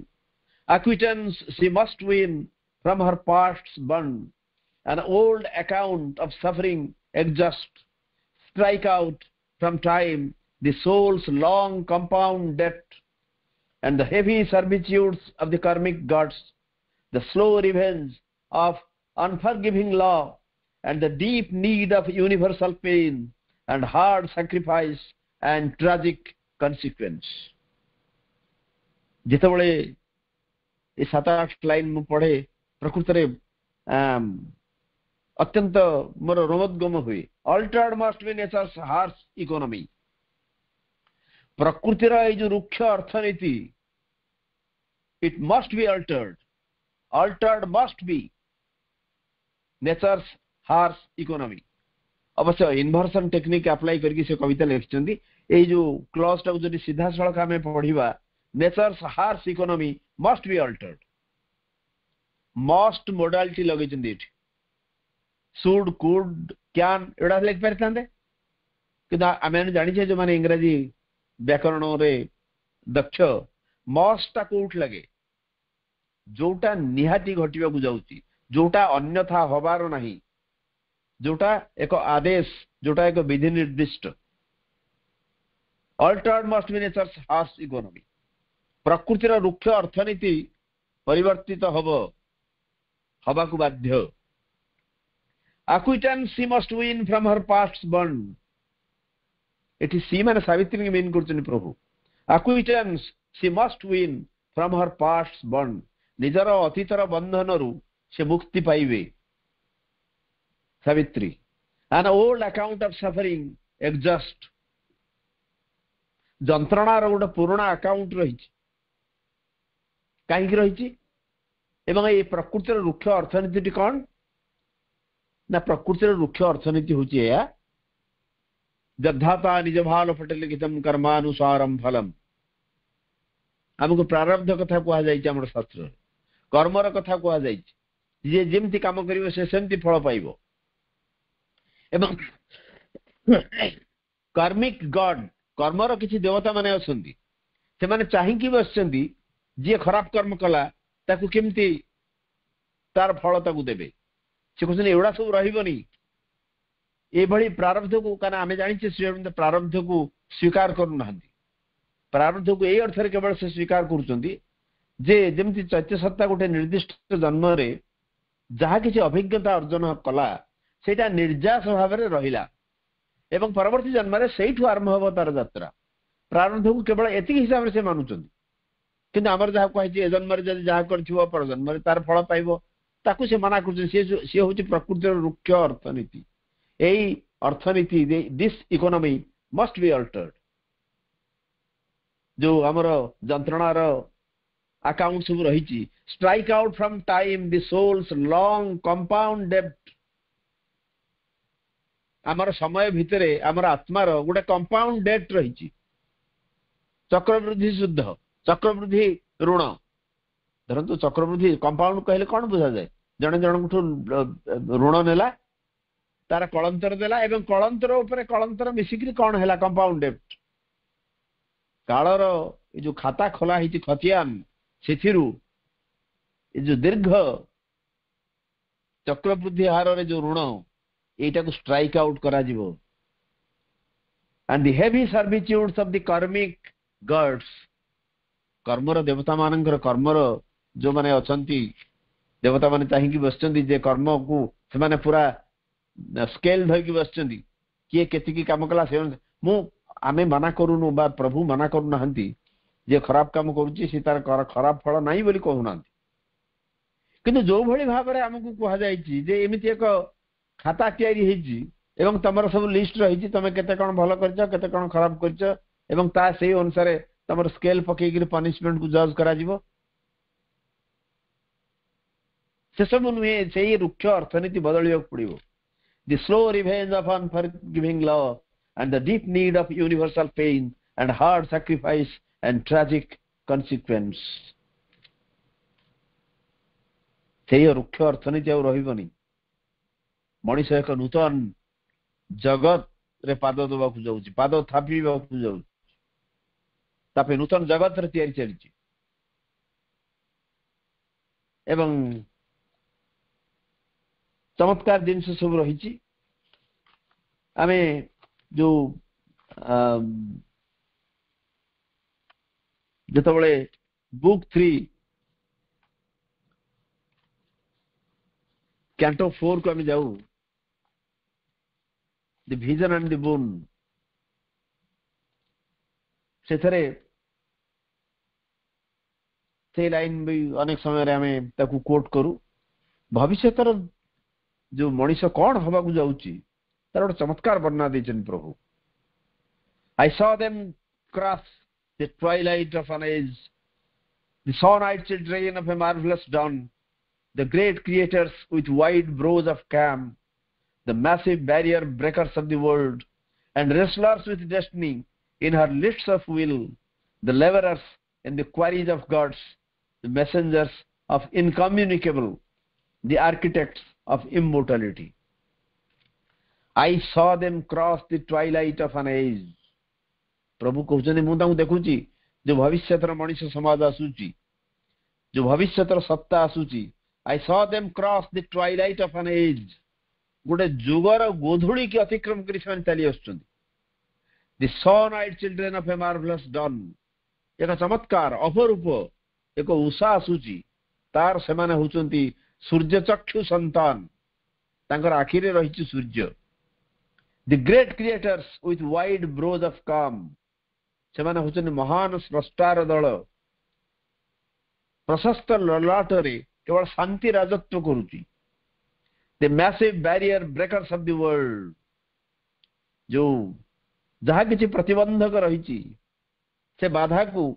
Acquittance she must win from her past's bond. An old account of suffering adjust. Strike out from time the soul's long compound debt and the heavy servitudes of the karmic gods, the slow revenge of unforgiving law, and the deep need of universal pain and hard sacrifice and tragic consequence. जितेबले ये 7-8 लाइन मु पढ़े प्रकृत रे अत्यंत मोर रोमोद्गम हुए. Altered must be nature's harsh economy. प्रकृतिर ये जो रुक्ष अर्थनीति it must be altered. Altered must be nature's harsh economy. अवश्य इन्वर्सन टेक्निक अप्लाई करके से कविता लिखिछंती. ये जो क्लॉज टाउ जदि सीधा सड़क आमे पढ़िबा nature's harsh economy must be altered. Must modality लगेछंती एठी शुड कुड कैन एडा लिख परथांदे किंतु आमे जानि जो माने इंग्रजी व्याकरण रे दक्ष मस्ट ता कोठ लगे जोटा निहाती घटिबा को जाउची जोटा अन्यथा होबार नाही जोटा एक आदेश जोटा एक विधि निर्दिष्ट. Altered must be nature's harsh economy. प्रकृतिर रुक्ष अर्थनीति परिवर्तित हवा को बाध्य acquittance she must win from her past bond एठी सी माने सावित्री मीन करछन प्रभु acquittance she must win from her past bond निजर अतीतर बंधन रु से मुक्ति पाइबे Savitri an old account of suffering exhaust जंत्रणा रो गोटे पुराना अकाउंट रही कहीं रही एवं ये प्रकृतिर रुक्ष अर्थनीति कौन ना प्रकृतिर रुक्ष अर्थनीति हूँ जद्धाता निज भाल फटे लिखित कर्मानुसारम फलम आमको प्रारब्ध कथा कह शास्त्र कर्मर कथा कह जमी कम कर सेमती फल पाइब एवं कार्मिक गॉड कर्मर किसी देवता माने अछंती से माने चाहिकी बसचंती जे खराब कर्म कला ताकू केमती तार फल ताकू देबे से कहते एवढा सब रही ये प्रारब्ध को कारण आम जानी श्री अरविंद प्रारब्ध को स्वीकार करूना प्रारब्ध को यही अर्थ केवल से स्वीकार करमती चैत्य सत्ता गोटे निर्दिष्ट जन्म रे जहा किसी अभिज्ञता अर्जन कला सेटा निर्जास भाव में रहिला एवं परवर्ती जन्म रे सेठू आरंभ हम तार यात्रा प्रारब्ध को केवल एति हिसाब से मानुचंदी किंतु आमर जहा कहि जन्म रे जदि जहा करथिबो पर जन्म रे तार फल पाइबो ताकू से मना कर सी हूँ प्रकृतिर रुक्ष अर्थनीति यही अर्थनीति this economy must be altered जो आमर जंत्रणार अकाउंट सब रही strike out from time the soul's long compound डेब्ट आमर समय भितर आमर आत्मार गोटे कंपाउंड डेट रही चक्रवृद्धि शुद्ध चक्रवृद्धि ऋण धरतु चक्रवृद्धि कंपाउंड कहले कौन बुझा जाए जने जन ऋण नेला तार कलंतर देला एवं कलंतर ऊपर कलंतर मिसिकरी कौन हैला कंपाउंड डेब्ट कालर ये जो खाता खोला हिची खतियान सेथिरु ये जो दीर्घ चक्रवृद्धि हार रे जो ऋण एटा को स्ट्राइक आउट करा जिवो and the heavy servitudes of the karmic gods कर्मर देवता मानकर कर्मर जो माने अछंती देवता माने चाहिकी बसचंदी जे कर्म को से माने पूरा स्केल धरकी बसचंदी किए केतिकी काम कला से मु आमे मना करूनु बा प्रभु मना करू नाहंती जे खराब काम करूची से तार खराब फल नाही बोली कहू नाहंती किंतु जो भली भाव रे हमकु कहा जाईची जे एमिति एक खाता तयारी हेची एवं तमर सब लिस्ट रही तमे केते कोन भलो करछ केते कोन खराब करछ एवं ता सेही अनुसार तमर स्केल पकेगी पनिशमेंट को जज करा जीवो से सब नुहे से रुक्ष अर्थनीति बदलिया पड़ो the slow revenge of unforgiving love and the deep need of universal pain and hard sacrifice and tragic consequence से रुक्ष अर्थनीति आ रही मनीष एक नूतन जगत रे पाद देवा जाऊँ पाद थापिवा जाऊँ तापे नूतन जगत रे तैयारी चली एवं चमत्कार जिनस सब रही आमे जो जिते बुक 3 कैंटो 4 को आमे जाऊ the vision and the bone से लाइन भी अनेक समय रे आमे ताकू कोट करू भविष्यतर जो मनीष कौन हवा को जाऊची तार गोटे चमत्कार वर्णना देचन प्रभु I saw them cross the twilight of an age the sun eyed children of a marvellous dawn the great creators with wide brows of calm the massive barrier breakers of the world and wrestlers with destiny in her lists of will the labourers in the quarries of gods the messengers of incommunicable the architects of immortality. I saw them cross the twilight of an age. प्रभु कहते मु देखुची जो भविष्यतर मनीष समाज आसूची जो भविष्यतर सत्ता आसूची I saw them cross the twilight of an age. गोटे जुगर गोधुली की अतिक्रम कर चली आसुचंदी. The saw-night children of a marvelous dawn. एक चमत्कार अपरूप एक उषा आसूची तार सेमाने होचंती सूर्य चक्षु संतान तांकर आखिरे रहिछि सूर्य the great creators with wide brows of calm सेमाने होचंती महान स्रष्टार दल प्रशस्त ललाटरे केवल शांति राजत्व करुची the massive barrier breakers of the world जो जहा किछि प्रतिबंधक रहिछि से बाधा को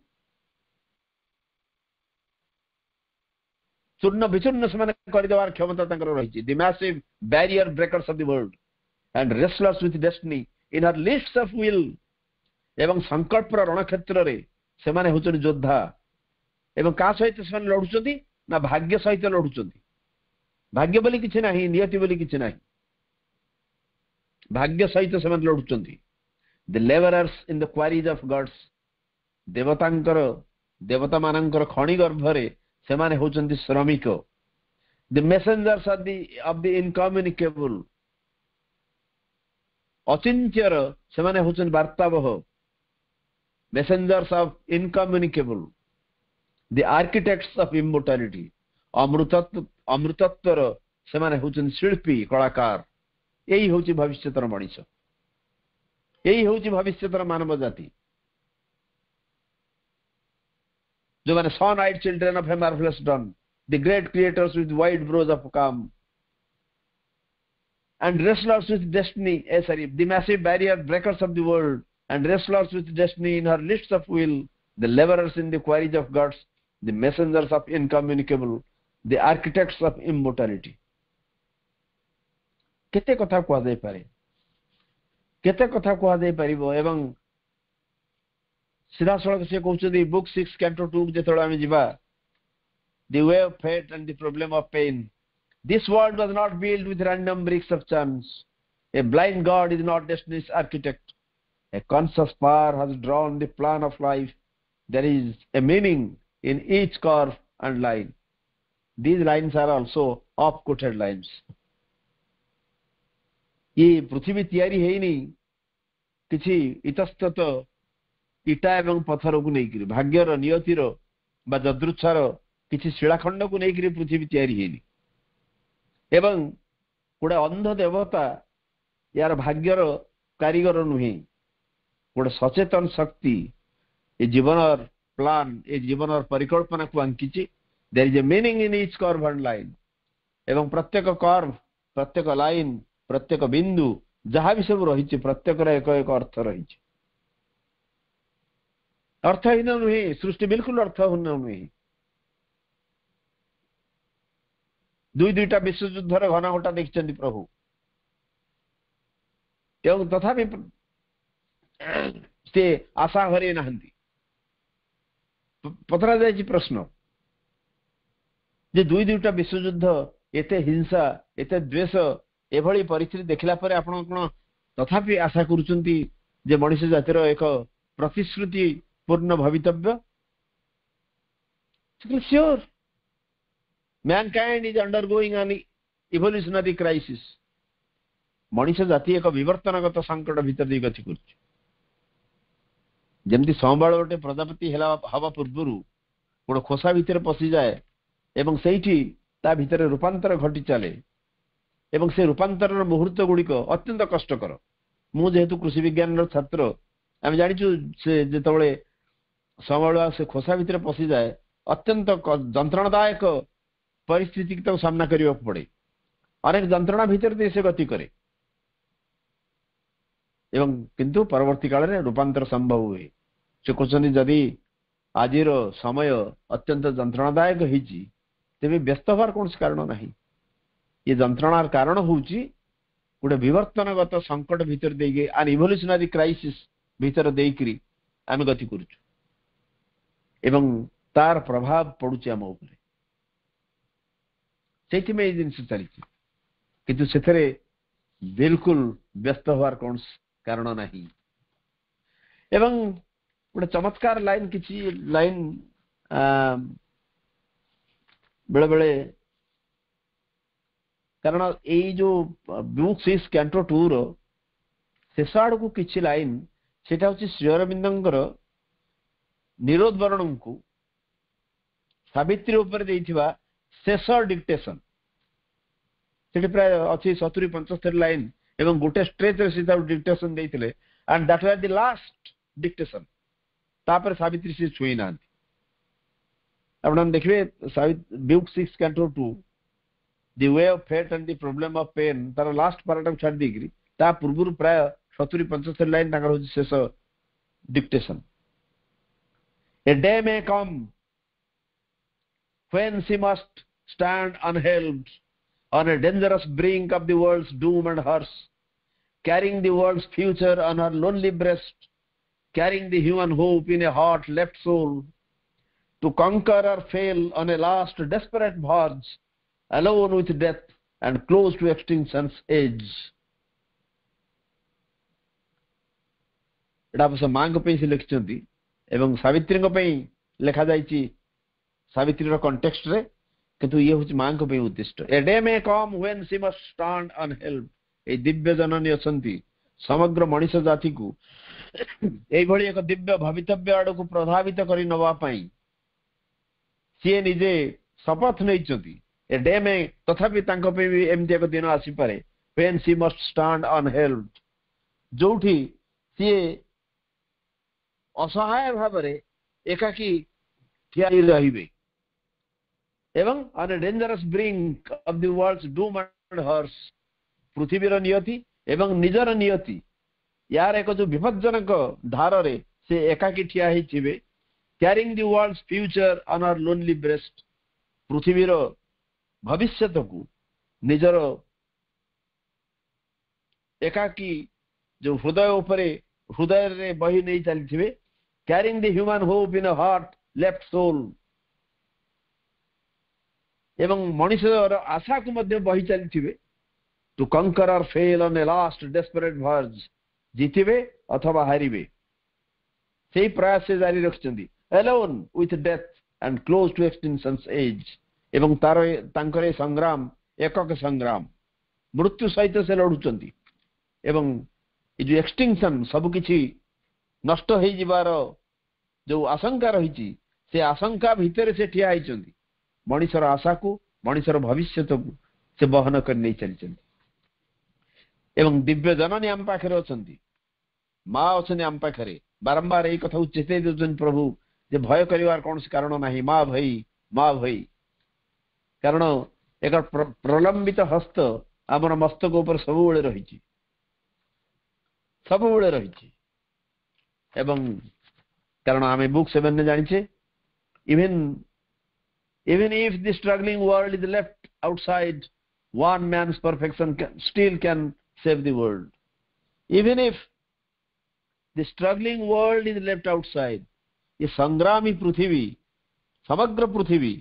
चूर्ण विचूर्ण से करदेवार क्षमता तांकर रहिछि the massive barrier breakers of the world and wrestlers with destiny in her lists of will एवं संकल्पर रणक्षेत्र रे से माने होचन योद्धा एवं का सहित से लढुचंती ना भाग्य सहित लढुचंती भाग्य बोली किछि नाही नियति बोली किछि नाही भाग्य सहित से लढुचंती the labourers in the quarries of gods देवतांकर देवता मानंकर खणी गर्भरे से माने होचंती श्रमिक the messengers of the incommunicable अचिंत्यर से माने होचन वार्तावह messengers of incommunicable the architects of immortality अमृतत्वर से माने होचन शिल्पी कलाकार यही होची भविष्यतर मनीष यही होची भविष्यतर मानव जाति जो माने sun eyed children of a marvellous dawn the great creators with wide brows of calm and wrestlers with destiny the massive barrier breakers of the world and wrestlers with destiny in her lists of will the laborers in the quarries of gods the messengers of incommunicable the architects of immortality केते कथा को दे पारे केते कथा को दे परिबो एवं सीधा सड़क से कहउछदी बुक 6 कैंटो 2 जेतोला हम जिबा the way of fate and the problem of pain this world was not built with random bricks of chance a blind god is not destiny's architect a conscious power has drawn the plan of life there is a meaning in each curve and line these lines are also off quoted lines ये पृथ्वी तैयारी हेनी किछि इतस्तत इटा एवं पत्थर को नहीं करी भाग्यर नियतिर बा जदृच्छार किछि शिलाखंड को नहीं करी पृथ्वी तैयारी हेनी एवं गोटे अंध देवता यार भाग्यर कारीगर नुहे गोटे सचेतन शक्ति ए जीवन प्लान ए जीवन परिकल्पना को अंकिछि there is a meaning in each curve and line एवं प्रत्येक कर्व प्रत्येक लाइन प्रत्येक बिंदु जहाँ भी सब रही प्रत्येक एक एक अर्थ रही अर्थहीन नुहे सृष्टि बिल्कुल अर्थहीन नुहे दुई दुईटा विश्वयुद्धर घनाघटा देखते प्रभु एवं तथापि से आशा हरे ना पचरा जाए प्रश्न जे दुई दुईटा विश्वयुद्ध एते हिंसा एते द्वेष एभली परिस्थिति देखला परे आपण कोन तथापि आशा करूचंती जे मनुष्य जातिर एक प्रतिश्रुति पूर्ण भवितव्य sure mankind is undergoing an evolutionary crisis मनुष्य जाति एक विवर्तनगत संकट भीतर दी गति करछि जेमति संबाळ गोटे प्रजापति हेला हवा पूर्वरु गोटे खोसा भीतर पसी जाए एवं सेठी ता भीतर रूपांतर घटी चले एवं से रूपांतर मुहूर्त गुड़िक अत्यंत कष्टकर मु जेहेतु कृषि विज्ञान छात्र आम जानिछु से जेतबळे संबाळ से खोसा भीतर पसी जाए अत्यंत जंत्रणादायक परिस्थिति तो सामना करने पड़े अनेक जंत्रणा भीतर दे से गति करे एवं किंतु परवर्ती काल में रूपांतर संभव हुए से कहते जदि आज समय अत्यंत जंत्रणादायक होती तेज व्यस्त हबार कौन कारण ना ये जंत्रणार कारण हूँ गोटे विवर्तनगत संकट भीतर देके आन इवोल्यूशनरी क्राइसिस भीतर देकरी आम गति करुचु एवं तार प्रभाव पड़ुचे आम उपरे से जिनस चली किंतु से बिल्कुल व्यस्त हबार कौन कारण नहीं एवं गोटे चमत्कार लाइन किसी लाइन बेले बेले कारण ये जो बुक 6 कैंटो 2 रो शेष आड़ को किसी लाइन सेटा हूँ श्री अरविंदर निरोध वर्णम को सावित्री ऊपर देइथिबा शेष डिक्टेशन सेठी प्राय अछि 70-75 लाइन एवं गोटे स्ट्रेच रे सीधा डिक्टेशन देइथिले and that was the last dictation तापर सावित्री से छुई नांती आपण देखबे book 6 canto 2 the way of fate and the problem of pain तार लास्ट पैराग्राफ छाड़ देकरी ता पूर्व प्राय 70-75 लाइन ताकर होछि शेष dictation A day may come when she must stand unhelped on a dangerous brink of the world's doom and hearse, carrying the world's future on her lonely breast, carrying the human hope in a heart left soul, to conquer or fail on a last desperate voyage, alone with death and close to extinction's edge. एटा बस मांग पे से लिखचंती एवं सावित्री को पई लिखा जाईची सावित्री रो कॉन्टेक्स्ट रे किंतु ये होची मांग को पई उद्दिष्ट a day may come when she must stand unhelped ए दिव्य जननी असंती समग्र मनुष्य जाति को एई भली एक दिव्य भवितव्य आड़ को प्रभावित करी नवा पई सी निजे शपथ नैचंती ए डे मे तथापि तांको पे भी एमती एक दिन आसी पारे when she must stand unhelped जोठी सी असहाय भाव एकाकी ठिया रहिबे एवं on a dangerous brink of the world's doom and hers पृथ्वीर नियति एवं निजर नियति यार एक जो विपज्जनक धार रे से एकाकी ठिया हिथिबे carrying the world's future on our lonely breast पृथ्वीर भविष्यत को निजर एकाकी जो हृदय उपरे हृदय रे बही नहीं चलथिबे carrying the human hope in a heart left soul एवं मनुष्यर आशा को मध्य बही चलथिबे to conquer or fail on a last desperate voyage जीतिबे अथवा हारिबे सेही प्रयास से जारी रखचंदी alone with death and close to extinction's edge एवं तांकर संग्राम एकक संग्राम मृत्यु सहित से लढुचंदी एवं ए जो एक्सटिंक्शन सब किछि नष्ट हो जिबार जो आशंका रही से आशंका भितर से ठिया होइचंदी मनुष्यर आशा को मनुष्यर भविष्य को से बहन कर नहीं चली एवं दिव्य जननी आम पाखे अछंती माँ अछंती आम पाखे बारंबार यही कथा चेतई दउछन प्रभु जे भय करिवार कौन से कारण नहीं माँ भई कारण एक प्रलंबित हस्त आमर मस्तक ऊपर सब बेले रही एवं कारण आमे बुक 7 ने जानिछे even if the struggling world is left outside one man's perfection still can save the world even if the struggling world is left outside ये संग्रामी पृथ्वी समग्र पृथ्वी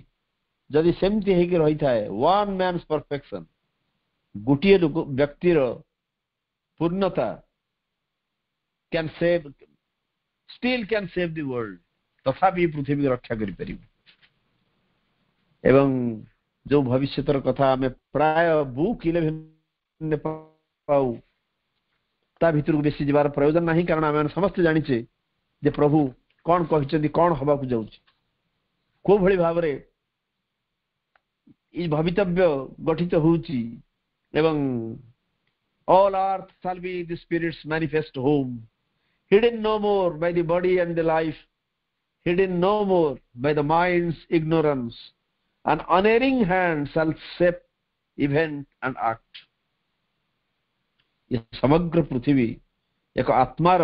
जदि सेमती हे के रही थाए one man's perfection गोटिए व्यक्तिर पूर्णता can save still can save the world तथापि पृथ्वी की रक्षा करि परिबो एवं जो भविष्यतर कथा हमें प्राय बुक 11 ने पाऊ ता भितर बेसी जीवार प्रयोजन नहीं कारण आम समस्त जानिचे जे प्रभु कौन कहिचंदी कौन हबा को जाउची को भली भाव रे ई भवितव्य गठित होउची एवं all earth shall be the spirit's manifest home hidden no more by the body and the life hidden no more by the mind's ignorance an unerring hand shall shape event and act ये समग्र पृथ्वी एक आत्मार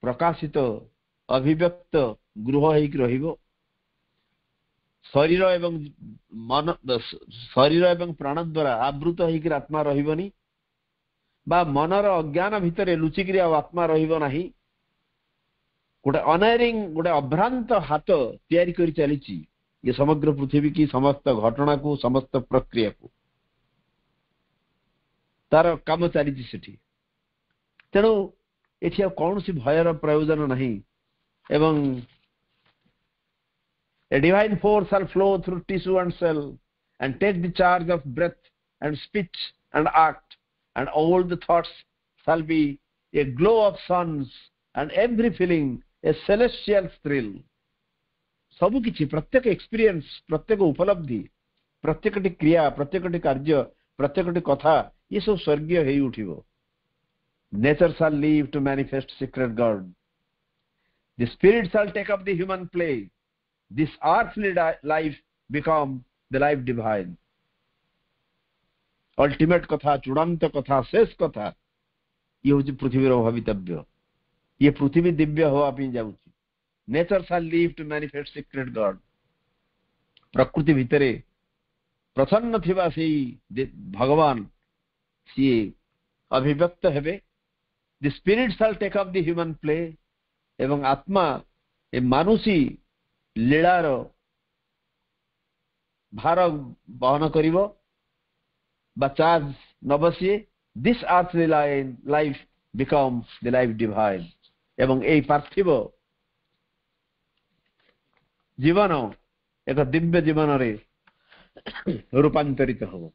प्रकाशित अभिव्यक्त गृह हेक रहिबो शरीर एवं मन शरीर एवं प्राण द्वारा आवृत हेक आत्मा रहिबनी बा मनर अज्ञान भितर लुचिक आत्मा रहिबो नाही गोटे अनएरिंग गोटे अभ्रांत हाथ तैयारी करी चलीची ये समग्र पृथ्वी की समस्त घटना को समस्त प्रक्रिया को तार काम चली सेठी तेणु एठी कौन सी भयर प्रयोजन नहीं एवं a divine force shall flow through tissue and cell and take the charge of breath and speech and act and all the thoughts shall be a glow of suns and every feeling a celestial thrill ସବୁ କିଛି ପ୍ରତ୍ୟେକ ଏକ୍ସପିରିଏନ୍ସ, ପ୍ରତ୍ୟେକ ଉପଲବ୍ଧି, ପ୍ରତ୍ୟେକଟି କ୍ରିୟା, ପ୍ରତ୍ୟେକଟି କାର୍ଯ୍ୟ, ପ୍ରତ୍ୟେକଟି କଥା ये सब स्वर्गीय ହେଇ ଉଠିବ। Nature shall live to manifest secret God. The spirit shall take up the human play. This earthly life become the life divine. Ultimate कथा, चूड़ांत कथा, शेष कथा ये होची पृथ्वीर भवितव्य। ये पृथ्वी दिव्य होवा पे जाउची। Nature shall live to manifest secret God. प्रकृति भितरे प्रसन्न थिबा सेई भगवान सीए अभिव्यक्त हेबे। The spirit shall take up the human play. एवं आत्मा ए मानुषी लीलार भार बहन करिवो बा चार्ज न बसिए। This earthly life becomes the life divine. एवं ए पार्थिव जीवन एक दिव्य जीवन रे रूपांतरित हो।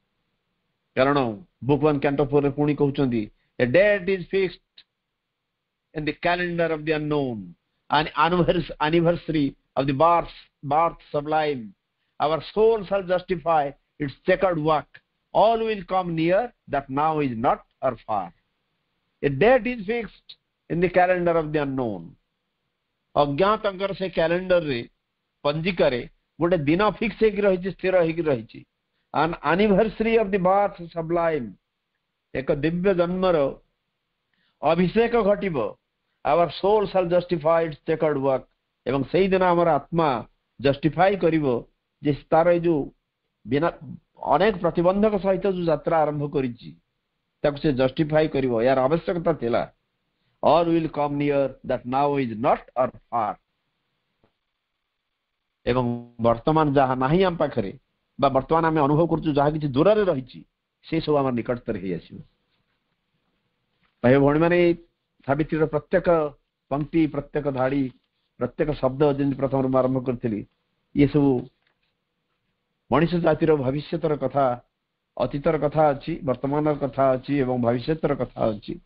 कारण बुक 1 कैंटो 4 रे पुणी कहउचंदी a date is fixed in the calendar of the unknown, an anniversary of the birth sublime. Our soul shall justify its checkered work. All will come near that now is not or far. A date is fixed in the calendar of the unknown. अज्ञात अंगर से कैलेंडर रे पंजिका रे गोटे दिन फिक्स हेकि रहिछि, स्थिर हेकि रहिछि। an anniversary of the birth sublime, एक दिव्य जन्मर अभिषेक घटिबो। Our soul shall justify its checkered work. एवं सेही दिन हमर आत्मा जस्टिफाई करिवो जे तार जो बिना अनेक प्रतिबंधक सहित जो यात्रा आरंभ करिछि ताको से जस्टिफाई करिवो। यार आवश्यकता थिला। All will come near that now is not or far. एवं वर्तमान जहा नाही हम पाखरे बा वर्तमान आम अनुभव करछु जहा किछि दूर रे रहिछि से सब हमर निकटतर हे आसीबो। भाई भणी माने सावित्री प्रत्येक पंक्ति, प्रत्येक धाड़ी, प्रत्येक शब्द जिन प्रथम आरंभ करथिली ये सब मनुष्य जातिर भविष्यतर कथा, अतीतर कथा अछि, वर्तमानर कथा अछि एवं भविष्यतर कथा अछि।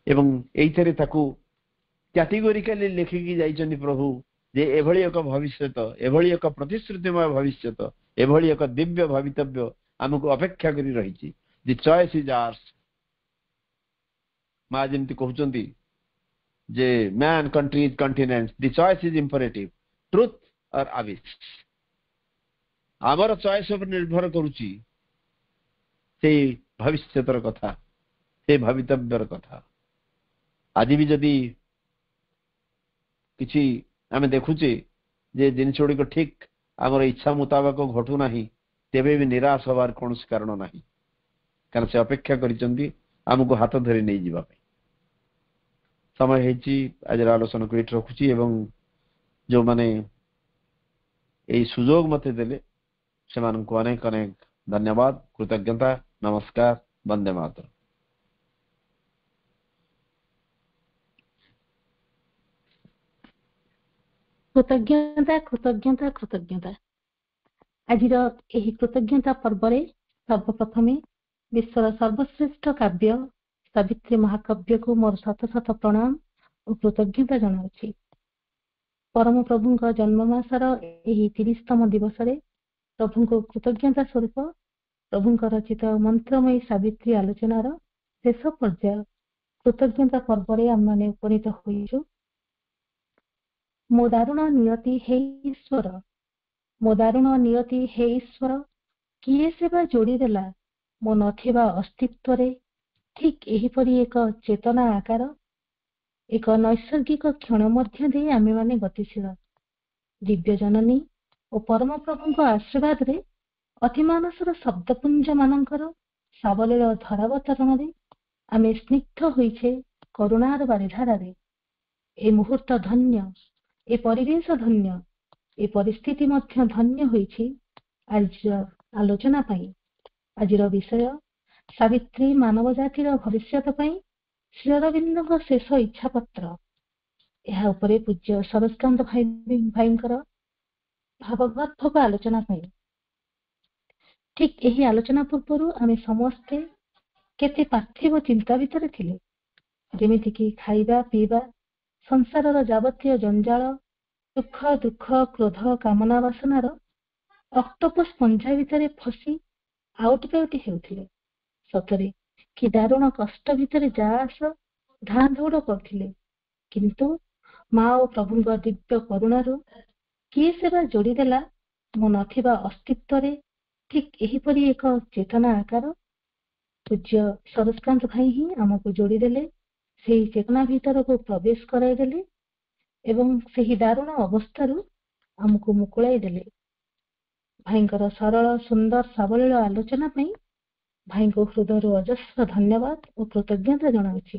एवं एइथरे ताकू कैटेगोरिकली लेखिकी जाइछन्ति प्रभु जे एभଳି एक भविष्यत, एभଳି एक प्रतिश्रुतिमय भविष्यत, एभଳି एक दिव्य भवितव्य हमको अपेक्षा करी रहिछि। The choice is ours. मां जेमति कहउचन्ति जे man, countries, continents, the choice is imperative, truth और अविश। आमर चॉइस पर निर्भर करूची से भविष्यतर कथा, से भवितव्यर कथा। आज भी जदि किछि आमे देखुचे जे जिनिस गुड़िक ठीक आमर इच्छा मुताबिक घटू नाही तेबे भी निराश होवार कौन कारण नाही। कारण से अपेक्षा करिसंती हमको हाथ धरि नहीं जीवा पे। समय हेची आज आलोचना को इट रखुची एवं जो माने ए सुजोग मते देले सेमाननको अनेक अनेक धन्यवाद, कृतज्ञता, नमस्कार, वंदे मातरम। कृतज्ञता कृतज्ञता कृतज्ञता। आज कृतज्ञता पर्व सर्वप्रथमे विश्वर सर्वश्रेष्ठ काव्य सावित्री महाकाव्य को मोर शत शत प्रणाम और कृतज्ञता जनाऊँ। परम प्रभु जन्ममासर 30तम दिवस प्रभु को कृतज्ञता स्वरूप प्रभु रचित मंत्रमयी सावित्री आलोचनार शेष पर्याय कृतज्ञता पर्व आम मैंने उपनीत होइछु। मो दारुण नियति हे ईश्वर, मो दारुण नियति हे ईश्वर, किए सेवा जोड़ी देला मो नथिबा अस्तित्व रे। ठीक एहीपरि एक चेतना आकार, एक नैसर्गिक क्षण मध्य दे आमे माने गतिशील। दिव्य जननी और परम प्रभु आशीर्वाद रे अतिमानसर शब्दपुंज मानकर सावलील धरावतरण रे आमे स्निग्ध होइछे करुणार बारिधारा रे। ए मुहूर्त धन्य, ए परिवेश धन्य, ए परिस्थिति मध्य धन्य होइछि। आज आलोचना पाई आजिर विषय सावित्री मानव जातिर भविष्यत पाई श्री अरविंद शेष इच्छा पत्र। यह उपरे पूज्य सरस्कांत भाईंकर भावगर्भक आलोचना पाई। ठीक यही आलोचना पूर्व आमे समस्ते केते पार्थिव चिंता भितर थिले, जेमिति कि खाइबा पीबा, संसारर जावतीय जंजाल, ସୁଖ ଦୁଃଖ କ୍ରୋଧ କାମନା ବାସନାର ଅକ୍ଟୋପସ୍ ପଞ୍ଝା ଭିତରେ ଫସି ଆଉଟି ପାଉଟି ହେଉଥିଲେ। ସତରେ କି ଦାରୁଣ କଷ୍ଟ ଭିତରେ ଯା ଆସ ଧାଁ ଦୌଡ଼ କରୁଥିଲେ। କିନ୍ତୁ ମା ଓ ପ୍ରଭୁଙ୍କ ଦିବ୍ୟ କରୁଣାରୁ କିଏ ସେବା ଯୋଡ଼ିଦେଲା ମୋ ନଥିବା ଅସ୍ତିତ୍ୱରେ ଠିକ୍ ଏହିପରି ଏକ ଚେତନା ଆକାର। ପୂଜ୍ୟ ସରୋଜକାନ୍ତ ଭାଇ ହିଁ ଆମକୁ ଯୋଡ଼ିଦେଲେ, ସେହି ଚେତନା ଭିତରକୁ ପ୍ରବେଶ କରାଇଦେଲେ ଏବଂ ସେହି ଦାରୁଣ ଅବସ୍ଥାରୁ ଆମକୁ ମୁକୁଳାଇ ଦେଲେ। ଭାଇଙ୍କର ସରଳ ସୁନ୍ଦର ସାବଳୀଳ ଆଲୋଚନା ପାଇଁ ଭାଇଙ୍କୁ ହୃଦୟରୁ ଅଜସ୍ର ଧନ୍ୟବାଦ ଓ କୃତଜ୍ଞତା ଜଣାଉଛି।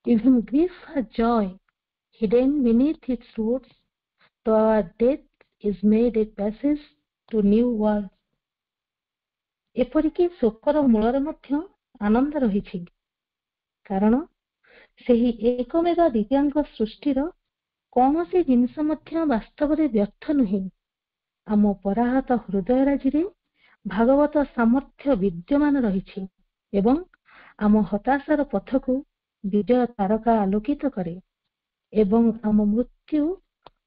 Even grief has joy hidden beneath its roots, though our death is made a passage to new worlds. ଏପରିକି ଶୋକର ମୂଳରେ ମଧ୍ୟ ଆନନ୍ଦ ରହିଛି, କାରଣ ସେହି ଏକମେବ ଦିବ୍ୟାଙ୍ଗ ସୃଷ୍ଟିର କୌଣସି ଜିନିଷ ମଧ୍ୟ ବାସ୍ତବରେ ବ୍ୟର୍ଥ ନୁହେଁ। ଆମ ପରାହତ ହୃଦୟରାଜିରେ ଭାଗବତ ସାମର୍ଥ୍ୟ ବିଦ୍ୟମାନ ରହିଛି ଏବଂ ଆମ ହତାଶାର ପଥକୁ ବିଜୟ ତାରକା ଆଲୋକିତ କରେ ଏବଂ ଆମ ମୃତ୍ୟୁ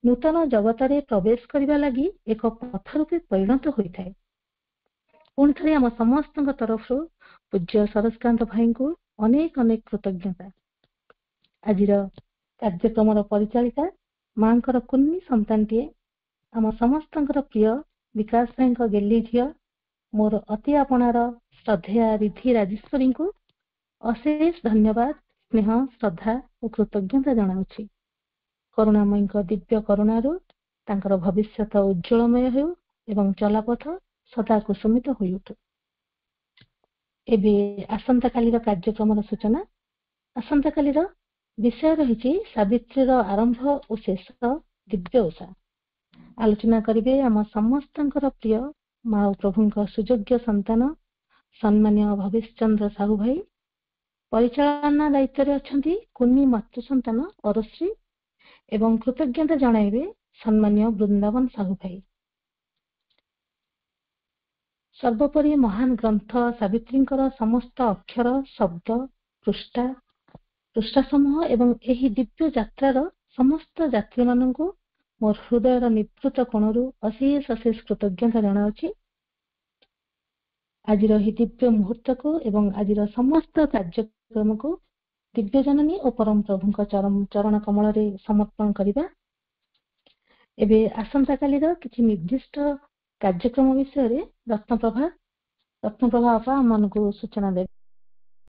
ନୂତନ ଜଗତରେ ପ୍ରବେଶ କରିବା ଲାଗି ଏକ ପଥ ରୂପେ ପରିଣତ ହୋଇଥାଏ। ପୁଣି ଥରେ ଆମ ସମସ୍ତଙ୍କ ତରଫରୁ ପୂଜ୍ୟ ସରୋଜକାନ୍ତ ଭାଇଙ୍କୁ ଅନେକ ଅନେକ କୃତଜ୍ଞତା। ଆଜିର କାର୍ଯ୍ୟକ୍ରମର ପରିଚାଳିକା ମାଙ୍କର କୁନି ସନ୍ତାନଟିଏ, ଆମ ସମସ୍ତଙ୍କର ପ୍ରିୟ ବିକାଶ ଭାଇଙ୍କ ଗେଲି ଝିଅ, ମୋର ଅତି ଆପଣାର ଶ୍ରଦ୍ଧେୟା ରିଧି ରାଜେଶ୍ୱରୀଙ୍କୁ ଅଶେଷ ଧନ୍ୟବାଦ, ସ୍ନେହ, ଶ୍ରଦ୍ଧା ଓ କୃତଜ୍ଞତା ଜଣାଉଛି। କରୁଣାମୟୀଙ୍କ ଦିବ୍ୟ କରୁଣାରୁ ତାଙ୍କର ଭବିଷ୍ୟତ ଉଜ୍ଜଳମୟ ହେଉ ଏବଂ ଚଲାପଥ ସଦା କୁସୁମିତ ହୋଇଉଠୁ। ଏବେ ଆସନ୍ତାକାଲିର କାର୍ଯ୍ୟକ୍ରମର ସୂଚନା। ଆସନ୍ତାକାଲିର ବିଷୟ ରହିଛି ସାବିତ୍ରୀର ଆରମ୍ଭ ଓ ଶେଷ ଦିବ୍ୟ ଓଷା। ଆଲୋଚନା କରିବେ ଆମ ସମସ୍ତଙ୍କର ପ୍ରିୟ ମା ଓ ପ୍ରଭୁଙ୍କ ସୁଯୋଗ୍ୟ ସନ୍ତାନ ସମ୍ମାନୀୟ ଭବେଶ ଚନ୍ଦ୍ର ସାହୁ ଭାଇ। ପରିଚାଳନା ଦାୟିତ୍ୱରେ ଅଛନ୍ତି କୁନି ମାତୃ ସନ୍ତାନ ଅରଶ୍ରୀ ଏବଂ କୃତଜ୍ଞତା ଜଣାଇବେ ସମ୍ମାନୀୟ ବୃନ୍ଦାବନ ସାହୁ ଭାଇ। ସର୍ବୋପରି ମହାନ ଗ୍ରନ୍ଥ ସାବିତ୍ରୀଙ୍କର ସମସ୍ତ ଅକ୍ଷର, ଶବ୍ଦ, ପୃଷ୍ଠାସମୂହ ଏବଂ ଏହି ଦିବ୍ୟ ଯାତ୍ରାର ସମସ୍ତ ଯାତ୍ରୀମାନଙ୍କୁ ମୋର ହୃଦୟର ନିଭୃତ କୋଣରୁ ଅଶେଷ ଅଶେଷ କୃତଜ୍ଞତା ଜଣାଉଛି। ଆଜିର ଏହି ଦିବ୍ୟ ମୁହୂର୍ତ୍ତକୁ ଏବଂ ଆଜିର ସମସ୍ତ କାର୍ଯ୍ୟକ୍ରମକୁ ଦିବ୍ୟ ଜନନୀ ଓ ପରମ ପ୍ରଭୁଙ୍କ ଚରଣ କମଳରେ ସମର୍ପଣ କରିବା। ଏବେ ଆସନ୍ତାକାଲିର କିଛି ନିର୍ଦ୍ଦିଷ୍ଟ କାର୍ଯ୍ୟକ୍ରମ ବିଷୟରେ ରତ୍ନପ୍ରଭା ଅପା ଆମମାନଙ୍କୁ ସୂଚନା ଦେବେ।